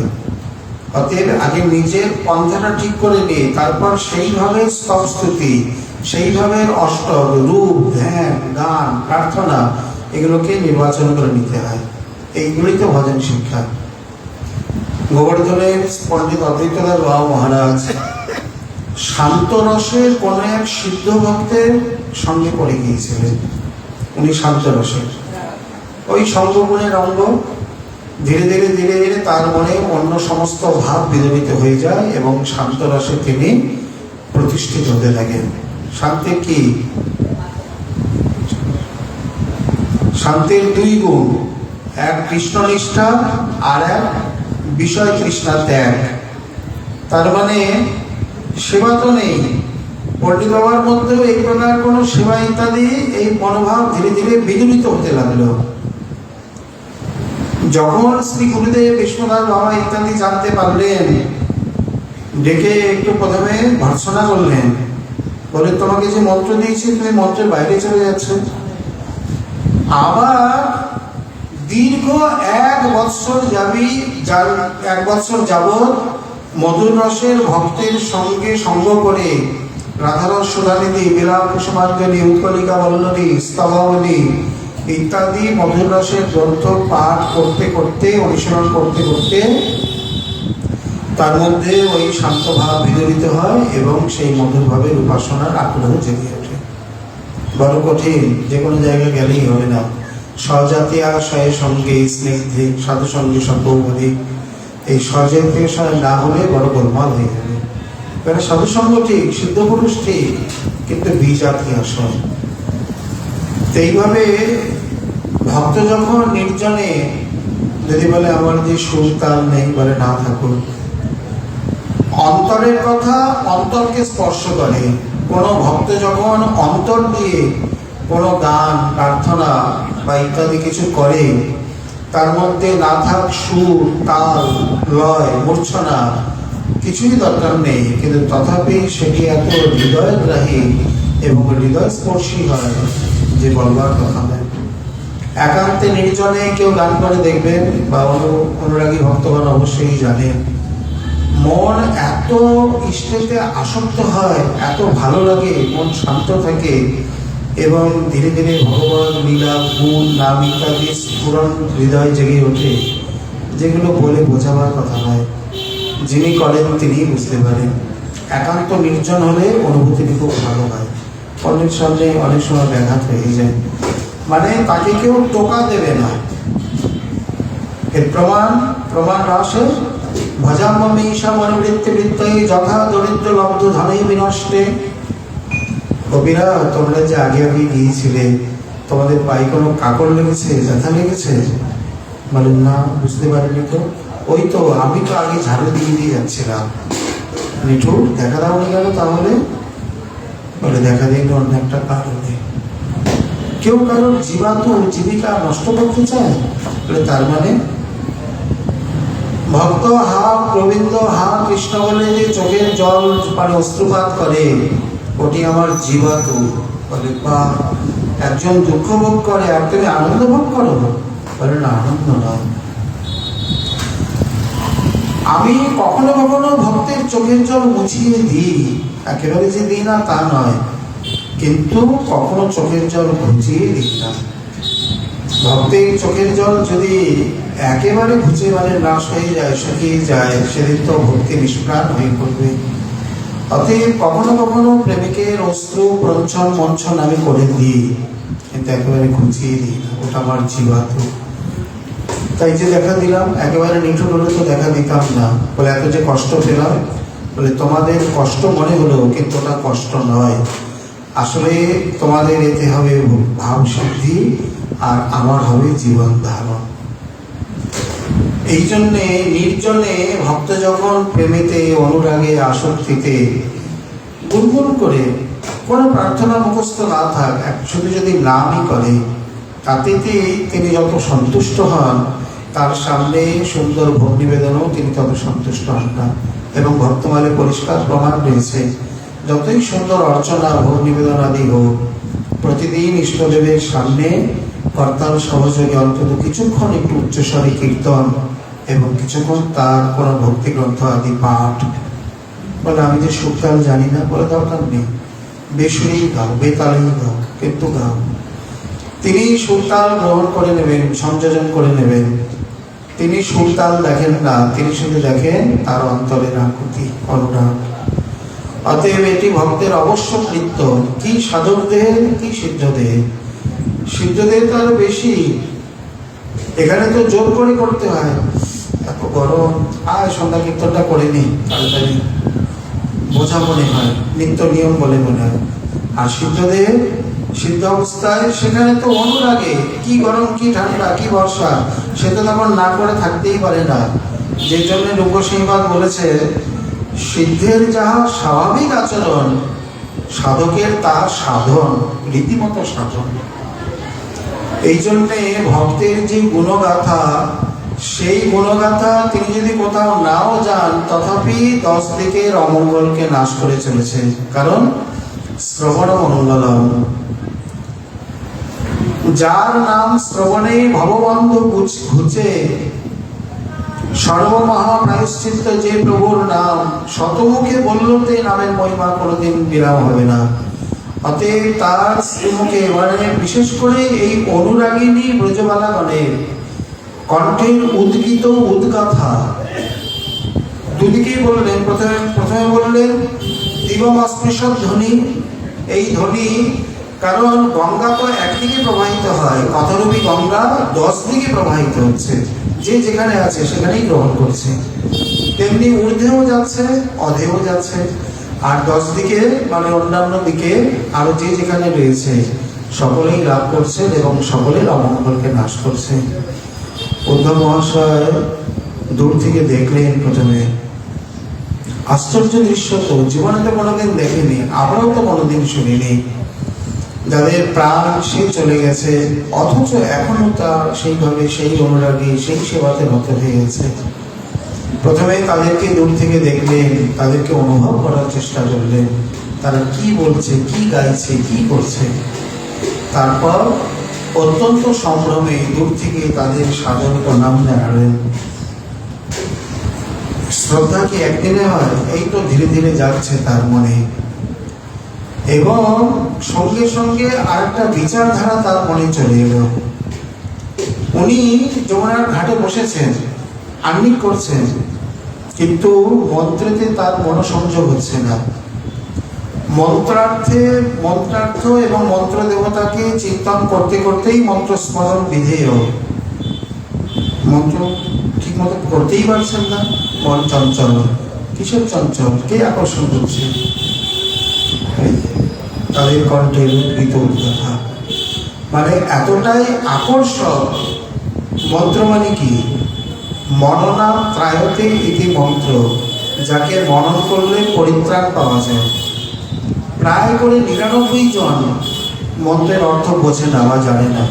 অতএব আগে নিজের পন্থাটা ঠিক করে নিয়ে তারপর সেইভাবে স্তবস্তুতি, সেইভাবে অষ্টক, রূপ, ধ্যান, গান, প্রার্থনা এগুলোকে নির্বাচন করে নিতে হয়। এইগুলি তো ভজন শিক্ষা। গোবর্ধনের পণ্ডিত অদ্বৈতদাস বাবা মহারাজ শান্ত রসের কোন এক সিদ্ধ ভক্তের সঙ্গে পড়ে গিয়েছিলেন। উনি শান্ত রসের ওই সঙ্গগুণের অঙ্গ, ধীরে ধীরে ধীরে ধীরে তার মনে অন্য সমস্ত ভাব বিদরিত হয়ে যায় এবং শান্ত রসে তিনি প্রতিষ্ঠিত হতে লাগেন। শান্তির কি? শান্তির দুই গুণ, এক কৃষ্ণনিষ্ঠা আর এক বিষয় তৃষ্ণা ত্যাগ। তার মানে সেবা তো নেই, পণ্ডিত বাবার মধ্যেও এই প্রকার কোনো সেবা ইত্যাদি এই মনোভাব ধীরে ধীরে বিদূরিত হতে লাগলো। যখন শ্রী গুরুদেব বিষ্ণুদাস বাবা ইত্যাদি জানতে পারলেন, ডেকে একটু প্রথমে ভর্ৎসনা করলেন, বলে তোমাকে যে মন্ত্র দিয়েছি তুমি মন্ত্রের বাইরে চলে যাচ্ছ। আবার দীর্ঘ 1 বৎসর এক বৎসর যাবৎ মধুর রসের ভক্তের সঙ্গে সঙ্গ করে রাধারস সুধানিধি বিলাপ কুসুমাঞ্জলি উৎকলিকা বল্লরী স্তবাবলী ইত্যাদি মধুর রসের গ্রন্থ পাঠ করতে করতে অনুসরণ করতে করতে তার মধ্যে ওই শান্ত ভাব বিদরিত হয় এবং সেই মধুর ভাবের উপাসনার আগ্রহ জেগে ওঠে। বড় কঠিন, যে কোনো জায়গায় গেলেই হবে না। স্বজাতীয় সয়ের সঙ্গে স্নেহে সাধু সঙ্গে সর্বপরি, এই স্বজাতীয় সয় না হলে বড় গোলমাল হয়ে যাবে। কারণ সাধু সঙ্গ ঠিক, সিদ্ধ পুরুষ ঠিক, কিন্তু বিজাতীয় সয়। এইভাবে ভক্ত যখন নির্জনে যদি বলে আমার যে সুর তাল নেই, বলে না থাকুক। অন্তরের কথা অন্তরকে স্পর্শ করে। কোনো ভক্ত যখন অন্তর দিয়ে কোনো গান প্রার্থনা বা ইত্যাদি কিছু করে, তার মধ্যে না থাক সুর তাল লয় মূর্ছনা, কিছুই দরকার নেই, কিন্তু তথাপি সেটি এত হৃদয়গ্রাহী এবং হৃদয় স্পর্শী হয় যে বলবার কথা নেই। একান্তে নির্জনে কেউ গান করে দেখবেন, বা অনুরাগী ভক্তগণ অবশ্যই জানেন, মন এত ইষ্টেতে আসক্ত হয়, এত ভালো লাগে, মন শান্ত থাকে এবং ধীরে ধীরে ভগবান লীলা গুণ নাম ইত্যাদি স্ফুরণ হৃদয় জেগে ওঠে, যেগুলো বলে বোঝাবার কথা নয়। যিনি করেন তিনিই বুঝতে পারেন। একান্ত নির্জন হলে অনুভূতিটি খুব ভালো হয়। অন্যের সামনে অনেক সময় ব্যাঘাত হয়ে যায়, মানে তাকে কেউ টোকা দেবে না। এর প্রমাণ রাসে ভজাম্মি ঈশা মনোবৃত্তি বৃত্তই যথা দরিদ্র লব্ধ ধনেই বিনষ্টে। কবিরা, তোমরা যে আগে আগে গিয়েছিলে, তোমাদের পায়ে কোনো কাকড় লেগেছে, ব্যথা লেগেছে? বলেন না, বুঝতে পারিনি তো। ওই তো আমি তো আগে ঝাড়ু দিয়ে যাচ্ছিলাম। নিঠুর, দেখা দাও নি গেল তাহলে? বলে দেখা দিন অন্য একটা কারণে। কেউ কারোর জীবিকা নষ্ট করতে চায়, বলে তার মানে ভক্ত হা গোবিন্দ হা কৃষ্ণ বলে যে চোখের জল মানে অশ্রুপাত করে, ওটি আমার জীবাতু। বলে বা একজন দুঃখ ভোগ করে আর তুমি আনন্দ ভোগ করো? বলে না, আনন্দ নয়। আমি কখনো কখনো ভক্তের চোখের জল মুছিয়ে দিই, একেবারে যে দিই না তা নয়, কিন্তু কখনো চোখের জল ঘুচিয়ে দিই না। ভক্তের চোখের জল যদি একেবারে ঘুচে মানে নাশ হয়ে যায়, শুকিয়ে যায়, সেদিন তো ভক্তি নিষ্প্রাণ হয়ে পড়বে। অতএব কখনো কখনো প্রেমিকের অশ্রু প্রঞ্ছন মঞ্চন আমি করে দিই, কিন্তু একেবারে ঘুচিয়ে দিই না, ওটা আমার জীবাত্ম। তাই যে দেখা দিলাম, একেবারে নিঠুর হলে তো দেখা দিতাম না। বলে এত যে কষ্ট পেলাম, বলে তোমাদের কষ্ট মনে হলো, কিন্তু ওটা কষ্ট নয়। আসলে তোমাদের এতে হবে ভাব সিদ্ধি, আর আমার হবে জীবন ধারণ। এই জন্যে নির্জনে ভক্ত যখন প্রেমেতে অনুরাগে আসক্তিতে গুনগুন করে, কোনো প্রার্থনা মুখস্থ না থাক, শুধু যদি নামই করে, তাতেতেই তিনি যত সন্তুষ্ট হন, তার সামনে সুন্দর ভোগ নিবেদনও তিনি তত সন্তুষ্ট হন না। এবং ভক্তমালে পরিষ্কার প্রমাণ রয়েছে, যতই সুন্দর অর্চনা ভোগ নিবেদন আদি হোক, প্রতিদিন ইষ্টদেবের সামনে কর্তার সহযোগে অন্তত কিছুক্ষণ একটু উচ্চস্বরে কীর্তন এবং কিছুক্ষণ তার কোনো ভক্তি গ্রন্থ আদি পাঠ। বলে আমি যে সুরতাল জানি না, বলে দরকার নেই, বেসুরেই গাও, বেতালেই গাও, কিন্তু গাও। তিনি সুরতাল গ্রহণ করে নেবেন, সংযোজন করে নেবেন। তিনি সুরতাল দেখেন না, তিনি শুধু দেখেন তার অন্তরের আকুতি অনুরাগ। অতএব এটি ভক্তের অবশ্য কৃত্য। কি সাধকদের, কি সিদ্ধদের। সিদ্ধদের তো আরো বেশি, এখানে তো জোর করে করতে হয়। এত গরম, আয় সন্ধ্যা কীর্তনটা করে নি, তাড়াতাড়ি বোঝা মনে হয়, নিত্য নিয়ম বলে মনে হয়। আর সিদ্ধদেব সিদ্ধ অবস্থায় সেখানে তো অনুরাগে কি গরম কি ঠান্ডা কি বর্ষা সে তো তখন না করে থাকতেই পারে না। যে জন্য রূপসিংহবাদ বলেছে, সিদ্ধের যাহা স্বাভাবিক আচরণ, সাধকের তা সাধন, রীতিমতো সাধন। এই জন্যে ভক্তের যে গুণগাথা, সেই গুণগাথা তিনি যদি কোথাও নাও যান তথাপি 10 দিকের অমঙ্গলকে নাশ করে চলেছে। কারণ শ্রবণ মঙ্গলম, যার নাম শ্রবণে ভববন্ধ ঘুচে, সর্বমহা প্রায়শ্চিত্ত যে প্রভুর নাম, শতমুখে বললতে নামের মহিমা কোনোদিন বিরাম হবে না। অতএব তার শ্রীমুখে এবারে বিশেষ করে এই অনুরাগিনী ব্রজবালাগণের কণ্ঠের উদ্গীত উদ্গাথা দুদিকেই বললেন। প্রথমে বললেন দিবমস্পৃশদ ধ্বনি, এই ধ্বনি, কারণ গঙ্গা তো একদিকে প্রবাহিত হয়, কথারূপী গঙ্গা 10 দিকে প্রবাহিত হচ্ছে, যে যেখানে আছে সেখানেই গ্রহণ করছে। তেমনি ঊর্ধ্বেও যাচ্ছে, অধেও যাচ্ছে, আর 10 দিকে মানে অন্যান্য দিকে আরো যে যেখানে রয়েছে সকলেই লাভ করছে এবং সকলের অমঙ্গলকে নাশ করছে। উদ্ধব মহাশয় দূর থেকে দেখলেন প্রথমে, আশ্চর্য দৃশ্য তো জীবনে তো কোনোদিন দেখেনি, আমরাও তো কোনোদিন শুনিনি। যাদের প্রাণ সে চলে গেছে অথচ এখনো তা সেইভাবে সেই অনুরাগী সেই সেবাতে নত হয়ে গেছে। প্রথমে তাদেরকে দূর থেকে দেখলেন, তাদেরকে অনুভব করার চেষ্টা করলেন, তারা কি বলছে, কি গাইছে, কি করছে। তারপর অত্যন্ত সম্ভ্রমে দূর থেকে তাদের সাদর প্রণাম জানালেন। শ্রদ্ধা কি একদিনে হয়? এই তো ধীরে ধীরে যাচ্ছে তার মনে, এবং সঙ্গে সঙ্গে আরেকটা বিচারধারা তার মনে চলে এলো। উনি যমুনার ঘাটে বসেছেন, আহ্নিক করছেন, কিন্তু মন্ত্রেতে তার মনোসংযোগ হচ্ছে না। মন্ত্রার্থ এবং মন্ত্র দেবতাকে চিন্তন করতে করতেই মন্ত্র স্মরণ বিধেয়, মন্ত্র ঠিক মতো করতেই পারছেন না। মন চঞ্চল, কিসের চঞ্চল? কে আকর্ষণ করছে? তাদের কণ্ঠের উদ্গীত কথা, মানে এতটাই আকর্ষক। মন্ত্র মানে কি? মননা ত্রায়তে ইতি মন্ত্র, যাকে মনন করলে পরিত্রাণ পাওয়া যায়। প্রায় করে 99 জন মন্ত্রের অর্থ বোঝে না বা জানে না।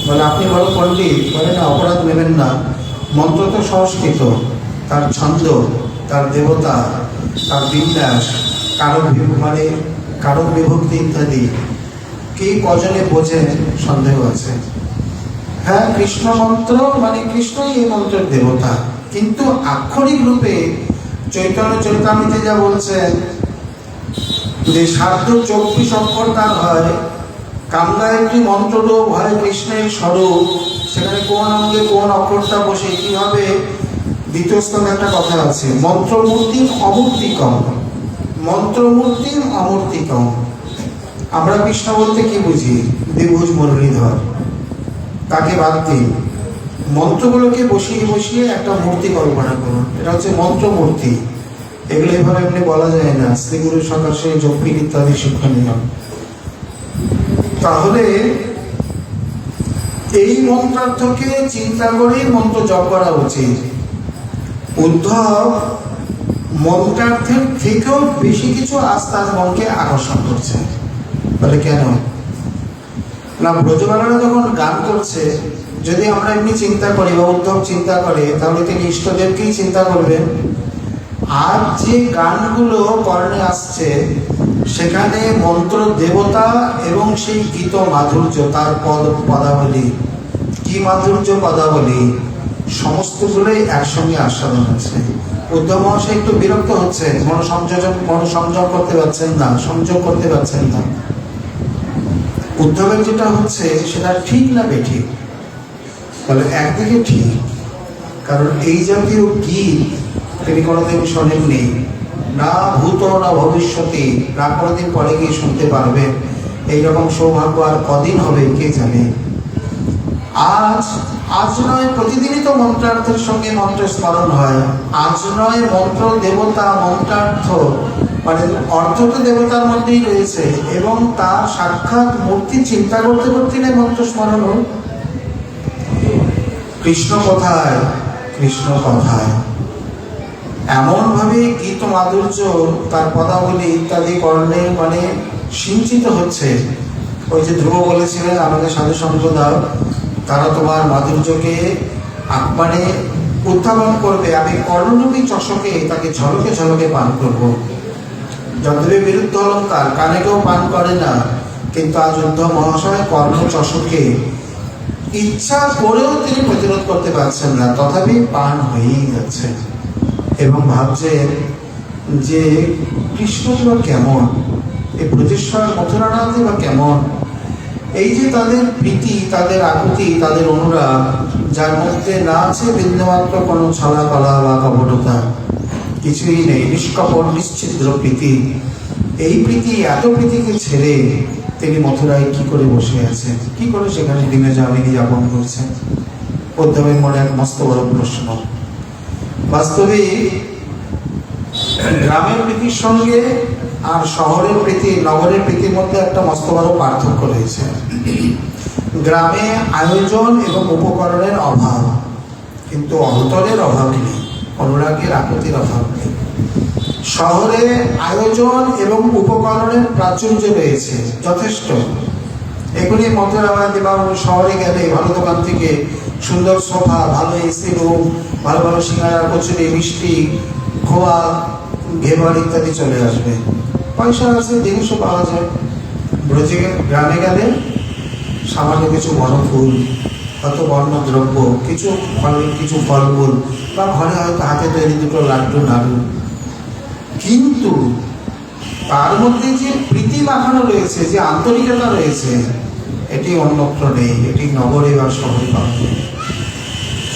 বলে আপনি বড় পণ্ডিত, বলে না, অপরাধ নেবেন না, মন্ত্র তো সংস্কৃত, তার ছন্দ, তার দেবতা, তার বিন্যাস, কারক বিভক্তি ইত্যাদি কে কজনে বোঝেন সন্দেহ আছে। হ্যাঁ, কৃষ্ণ মন্ত্র মানে কৃষ্ণই এই মন্ত্রের দেবতা, কিন্তু আক্ষরিক রূপে চৈতন্য চরিতামৃতে যা বলছেন যে 724 অক্ষর তার হয়, কামগায়ত্রী মন্ত্ররূপ হয় কৃষ্ণের স্বরূপ, সেখানে কোন অঙ্গে কোন অক্ষরটা বসে কিভাবে, দ্বিতীয় স্তম্ভে একটা কথা আছে, মন্ত্রমূর্তিম অমূর্তিকম, মন্ত্রমূর্তিম অমূর্তিকম। আমরা কৃষ্ণ বলতে কি বুঝি? দ্বিভুজ মুরলীধর, তাকে বাদ দিন, মন্ত্রগুলোকে বসিয়ে বসিয়ে একটা মূর্তি কল্পনা করুন, এটা হচ্ছে মন্ত্রমূর্তি। এগুলো এভাবে এমনি বলা যায় না, শ্রীগুরু সকাশে যৌক্তিক ইত্যাদি শিক্ষণীয়। তাহলে এই মন্ত্রার্থকে চিন্তা করেই মন্ত্র জপ করা উচিত। উদ্ধব মন্ত্রার্থের থেকেও বেশি কিছু আজ তার মনকে আকর্ষণ করছে। বলে কেন না, ব্রজবালারা যখন গান করছে, যদি আমরা এমনি চিন্তা করি বা উদ্ধব চিন্তা করে, তাহলে তিনি ইষ্টদেবকেই চিন্তা করবেন। আর যে গানগুলো কর্ণে আসছে সেখানে মন্ত্র দেবতা এবং সেই গীত মাধুর্য, তার পদাবলী, কি মাধুর্য পদাবলী, সমস্তগুলোই একসঙ্গে আস্বাদন হচ্ছে। উদ্ধব মহাশয় একটু বিরক্ত হচ্ছে, মনোসংযোগ করতে পারছেন না, সংযোগ করতে পারছেন না। উদ্ধবের যেটা হচ্ছে সেটা ঠিক না বেঠিক? বলে একদিকে ঠিক, কারণ এই জাতীয় গীত তিনি কোনোদিন শোনেননি, না ভূত না ভবিষ্যতে, না কোনোদিন পরে গিয়ে শুনতে পারবেন। এইরকম সৌভাগ্য আর কদিন হবে কে জানে। আজ নয়, প্রতিদিনই তো মন্ত্রার্থের সঙ্গে মন্ত্রের স্মরণ হয়। আজ নয়, মন্ত্র দেবতা মন্ত্রার্থ মানে অর্থ তো দেবতার মধ্যেই রয়েছে, এবং তার সাক্ষাৎ মূর্তি চিন্তা করতে করতে না মন্ত্র স্মরণ হোক। কৃষ্ণ কোথায়, কৃষ্ণ কোথায়, এমন ভাবে গীত মাধুর্য, তার পদাবলী ইত্যাদি কর্ণে মানে সিঞ্চিত হচ্ছে। ওই যে ধ্রুব বলেছিলেন আমাদের সাধু সম্প্রদায়, তারা তোমার মাধুর্যকে মানে উত্থাপন করবে, আমি কর্ণরূপী চষকে তাকে ঝলকে ঝলকে পান করব। যদ্যপি বিরুদ্ধ অলঙ্কার, কানে কেউ পান করে না, কিন্তু আজ উদ্ধব মহাশয় কর্ণ চষকে ইচ্ছা করেও তিনি প্রতিরোধ করতে পারছেন না, তথাপি পান হয়েই যাচ্ছে। এবং ভাবছেন যে কৃষ্ণ বা কেমন, এই ব্রজেশ্বর মথুরানাথে বা কেমন, এই যে তাদের প্রীতি, তাদের আকুতি, তাদের অনুরাগ, যার মধ্যে না আছে বিন্দুমাত্র কোনো ছলা কলা বা কপটতা, কিছুই নেই, নিষ্কপট নিশ্চিদ্র প্রীতি। এই প্রীতি, এত প্রীতিকে ছেড়ে তিনি মথুরায় কি করে বসে আছেন, কি করে সেখানে দিনে যামিনী যাপন করছেন? উদ্ধবের মনে এক মস্ত বড় প্রশ্ন। বাস্তবে গ্রামের প্রীতির সঙ্গে আর শহরের প্রীতি, নগরের প্রীতির মধ্যে একটা মস্ত বড় পার্থক্য রয়েছে। গ্রামে আয়োজন এবং উপকরণের অভাব, কিন্তু অন্তরের অভাব নেই, অনুরাগের আকুতির অভাব নেই। শহরে আয়োজন এবং উপকরণের প্রাচুর্য রয়েছে যথেষ্ট। এগুলি মথুরাবাদী বা শহরে গেলে ভালো দোকান থেকে সুন্দর সোফা, ভালো এসি রুম, ভালো ভালো সিঙ্গারা, কচুরি, মিষ্টি, খোয়া, ঘেবার ইত্যাদি চলে আসবে। পয়সা আছে, জিনিসও পাওয়া যায়। ব্রজে গ্রামে গেলে সামান্য কিছু বনফুল, হয়তো বর্ণদ্রব্য, কিছু ফলমূল, বা ঘরে হয়তো হাতে তৈরি দুটো লাড্ডু নাড়ু, কিন্তু তার মধ্যে যে প্রীতি মাখানো রয়েছে, যে আন্তরিকতা রয়েছে, এটি অন্যত্র নেই। এটি নগরে বা শহরে পাওয়া যায়।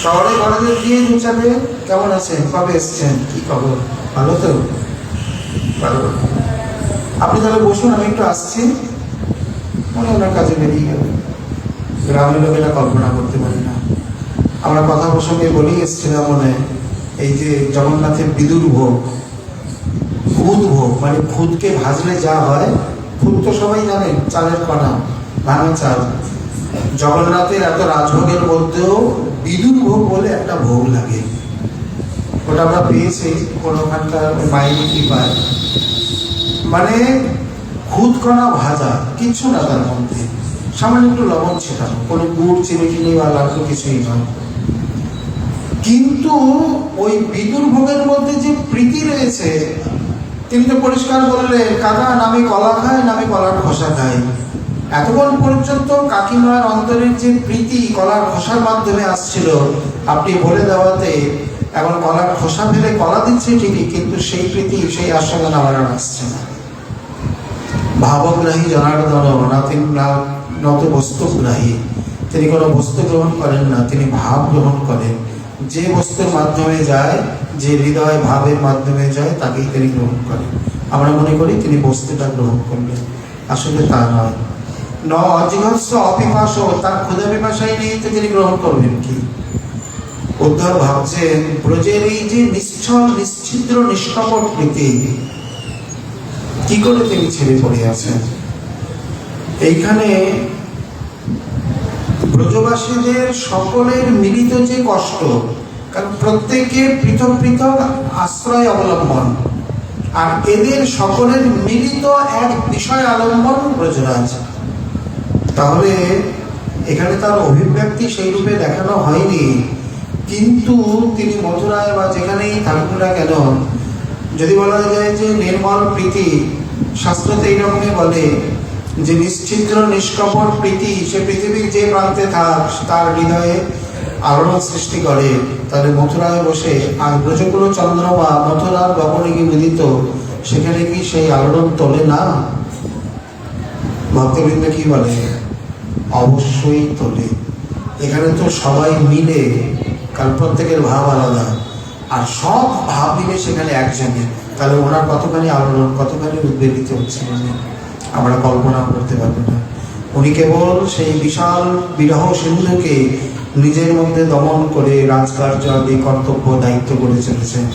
শহরে কলেজে গিয়ে দুচাবে, কেমন আছেন, কবে এসছেন, কি খবর, ভালো তো, ভালো। আপনি তাহলে বসুন, আমি একটু আসছি, মনে ওনার কাজে বেরিয়ে গেল। গ্রামের লোকেরা কল্পনা করতে পারি না। আমরা কথা প্রসঙ্গে বলি এসছিলাম মনে, এই যে জগন্নাথের বিদুর ভোগ, খুদ ভোগ, মানে খুদকে ভাজলে যা হয়, খুদ তো সবাই জানেন, চালের কণা, ভাঙা চাল। জগন্নাথের এত রাজভোগের মধ্যেও বিদুর ভোগ বলে একটা ভোগ লাগে, ওটা আমরা পেয়েছি কোনোখানকার মায়ের কৃপায়। মানে খুদ কণা ভাজা, কিচ্ছু না তার মধ্যে, সামান্য একটু লবণ ছেটানো, কোনো গুড়, চিনি টিনি বা লাড্ডু কিছুই নয়। কিন্তু ওই বিদুর ভোগের মধ্যে যে প্রীতি রয়েছে, তিনি তো পরিষ্কার বললেন, কাকা নামি কলা খায়, নামি কলার খোসা খায়। এতক্ষণ পর্যন্ত কাকিমার অন্তরের যে প্রীতি কলার খোসার মাধ্যমে আসছিল, আপনি বলে দেওয়াতে এখন কলার খোসা ফেলে কলা দিচ্ছে ঠিকই, কিন্তু সেই প্রীতি, সেই আস্বাদন আমার আর আসছে না। ভাবগ্রাহী জনার্দন নত বস্তুগ্রাহী, তিনি কোনো বস্তু গ্রহণ করেন না, তিনি ভাব গ্রহণ করেন। যে বস্তুর মাধ্যমে যায়, যে হৃদয় ভাবের মাধ্যমে যায়, তাকেই তিনি গ্রহণ করেন। আমরা মনে করি তিনি বস্তুটা গ্রহণ করলেন, আসলে তা নয়। ন অজিঘস্য অপিপাস, তার ক্ষুধা পিপাসাই নেই তো তিনি গ্রহণ করবেন কি? উদ্ধব ভাবছেন ব্রজের এই যে নিশ্চল, নিশ্ছিদ্র, নিষ্কপট প্রীতি, কি করে তিনি ছেড়ে পড়ে আছেন। এইখানে ব্রজবাসীদের সকলের মিলিত যে কষ্ট, কারণ প্রত্যেকের পৃথক পৃথক আশ্রয় অবলম্বন, আর এদের সকলের মিলিত এক বিষয় আলম্বন ব্রজরাজ। তাহলে এখানে তার অভিব্যক্তি সেই রূপে দেখানো হয়নি, কিন্তু তিনি মথুরায় বা যেখানেই থাকুন না কেন, যদি বলা যায় যে নির্মল প্রীতি, শাস্ত্রতে এইরকমই বলে যে নিশ্চিদ্র নিষ্কপট প্রীতি, সে পৃথিবীর যে প্রান্তে থাক, তার হৃদয়ে আলোড়ন সৃষ্টি করে। তাহলে মথুরায় বসে আর ব্রজকুল চন্দ্রমা মথুরার গগনে কি উদিত, সেখানে কি সেই আলোড়ন তোলে না? ভক্তবৃন্দ কি বলে? অবশ্যই তোলে। এখানে তো সবাই মিলে, কারণ প্রত্যেকের ভাব আলাদা, আর সব ভাব মিলে সেখানে একজনে, তাহলে ওনার কতখানি আলোড়ন, কতখানি উদ্বেলিত হচ্ছে আমরা কল্পনা করতে পারবো না। উনি কেবল সেই বিশাল বিরহ সিন্ধুকে নিজের মধ্যে দমন করে রাজকার্য আদি কর্তব্য দায়িত্ব করে চলেছেন।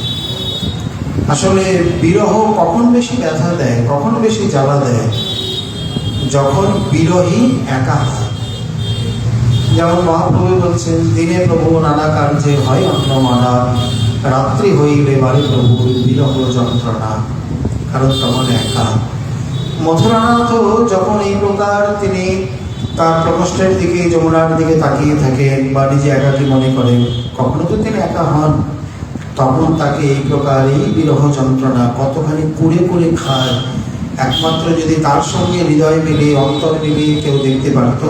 আসলে বিরহ কখন বেশি ব্যথা দেয়, কখন বেশি জ্বালা দেয়? যখন বিরহী একা হয়। যেমন মহাপ্রভু বলছেন, দিনে প্রভু নানা কার্যে হয় অন্নমানা, রাত্রি হইলে বাড়ি প্রভুর বিরহ যন্ত্রণা। কারণ তখন একা। মথুরানাথ যখন এই প্রকার তিনি তার প্রকোষ্ঠের দিকে, যমুনার দিকে তাকিয়ে থাকেন বা নিজে একাকী মনে করেন, কখনো তো তিনি একা হন, তখন তাকে এই প্রকার এই বিরহ যন্ত্রণা কতখানি কুড়ে কুড়ে খায়। একমাত্র যদি তার সঙ্গে হৃদয় মিলিয়ে, অন্তর মিলিয়ে কেউ দেখতে পারত,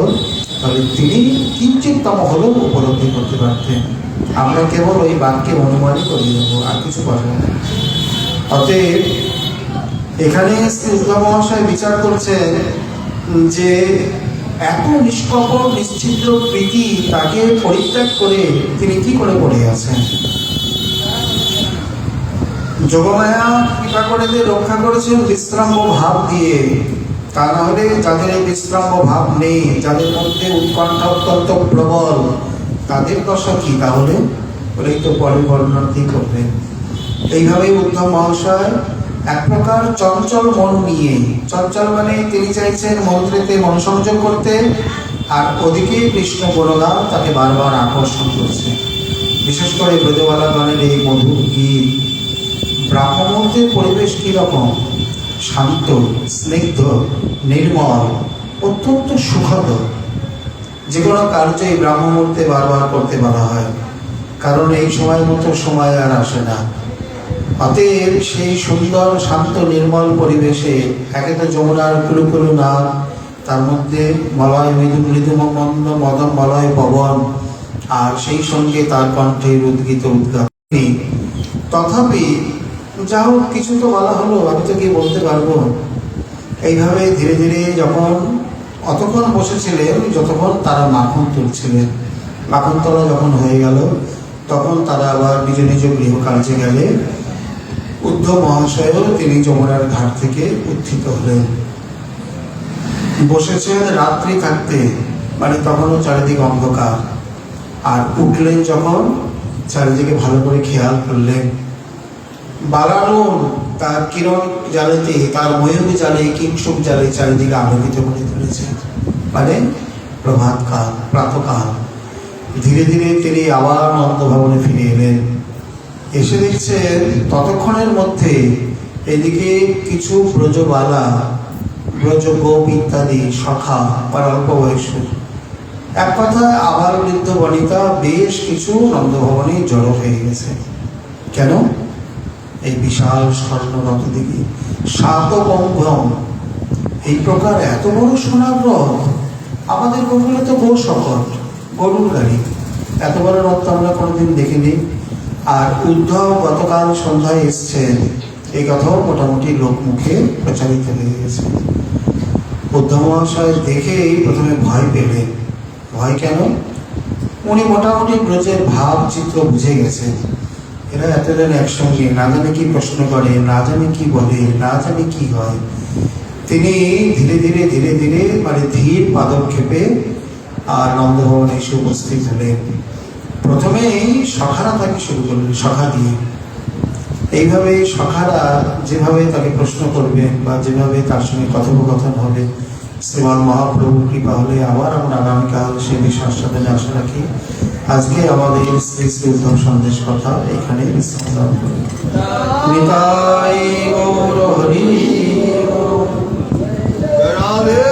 তাহলে তিনি কিঞ্চিততম হলেও উপলব্ধি করতে পারতেন। আমরা কেবল ওই বাক্যে অনুমানই করে দেবো, আর কিছু পারব না। অতএব এখানে শ্রী উদ্ধব মহাশয় বিচার করছেন যে এত নিষ্কপট নিশ্চিদ্র প্রীতি তাকে পরিত্যাগ করে তিনি কি করে পড়ে আছেন। যোগমায়া কৃপা করে যে রক্ষা করেছেন বিশ্রাম্য ভাব দিয়ে। তা না হলে যাদের এই বিশ্রাম্য ভাব নেই, যাদের মধ্যে উৎকণ্ঠা অত্যন্ত প্রবল, তাদের দশা কি তাহলে? বলেই তো পরে বর্ণনার্থী করবেন। এইভাবেই উদ্ধব মহাশয় এক প্রকার চঞ্চল মন নিয়ে, চঞ্চল মানে তিনি চাইছেন মন্ত্রেতে মনোসংযোগ করতে, আর ওদিকে কৃষ্ণ গুণগান তাকে বারবার আকর্ষণ করছে। বিশেষ করে ব্রজবালা গানের এই মধুর গীত। ব্রাহ্মমূর্তির পরিবেশ কীরকম? শান্ত, স্নিগ্ধ, নির্মল, অত্যন্ত সুখদ। যে কোনো কার্যই ব্রাহ্মমূর্তে বারবার করতে বলা হয়, কারণ এই সময় মতো সময় আর আসে না। অতএব সেই সুন্দর শান্ত নির্মল পরিবেশে একে তো যমুনার কুলুকুলু নাদ, তার মধ্যে মলয় মৃদু মৃদু মন্দ মদন মলয় পবন, আর সেই সঙ্গে তার কণ্ঠের উদ্গীত উদ্গামী। তথাপি যা হোক, কিছু তো বলা হলো, আমি তো কি বলতে পারবো। এইভাবে ধীরে ধীরে যখন অতক্ষণ বসেছিলেন যতক্ষণ তারা মাখন তুলছিলেন, মাখন তোলা যখন হয়ে গেল, তখন তারা আবার নিজ নিজ গৃহকার্যে গেলে। উদ্ধব মহাশয়ও তিনি যমুনার ঘাট থেকে উত্থিত হলেন। বসেছেন রাত্রি থাকতে, মানে তখনও চারিদিকে অন্ধকার। আর উঠলেন যখন, চারিদিকে ভালো করে খেয়াল করলেন। বালানুন তার কিরণ জালেতে, তার ময়ূর জালে, কিংসুক জালে চারিদিকে আলোকিত করে তুলেছে, মানে প্রভাতকাল, প্রাতকাল। ধীরে ধীরে তিনি আবার নন্দভবনে ফিরে এলেন। এসে দেখছেন ততক্ষণের মধ্যে এদিকে কিছু ব্রজবালা, ব্রজগোপ ইত্যাদি সখা বা অল্প বয়স্ক, এক কথায় আবার বৃদ্ধ বনিতা বেশ কিছু নন্দভবনে জড়ো হয়ে গেছে। কেন? এই বিশাল স্বর্ণরথ দিকে সাতকম্ভম, এই প্রকার এত বড় সোনার রথ। আমাদের গোকুলে তো বহু শকট, গরুর গাড়ি, এত বড় রথ আমরা কোনোদিন দেখিনি। আর উদ্ধব গতকাল সন্ধ্যায় এসছেন, এই কথাও মোটামুটি লোকমুখে প্রচারিত হয়ে গেছে। উদ্ধব মহাশয় দেখেই প্রথমে ভয় পেলেন। ভয় কেন? উনি মোটামুটি ব্রজের ভাব চিত্র বুঝে গেছেন। এরা এতজন একসঙ্গে, না জানে কি প্রশ্ন করে, না জানে কি বলে, না জানে কি হয়। তিনি ধীরে ধীরে ধীরে ধীরে মানে ধীর পদক্ষেপে আর নন্দভবনে এসে উপস্থিত হলেন। প্রথমেই সখারা তাকে শুরু করলেন, সখা দিয়ে। এইভাবে সখারা যেভাবে তাকে প্রশ্ন করবেন বা যেভাবে তার সঙ্গে কথোপকথন হবে, শ্রীমান মহাপ্রভুর কৃপা হলে আবার আমরা আগামীকাল সেই বিশ্বাস সাথে আশা রাখি। আজকে আমাদের শ্রী শ্রী উদ্ধব সন্দেশ কথা এখানে বিশ্রাম করি। নিতাই গৌর হরি রাধে।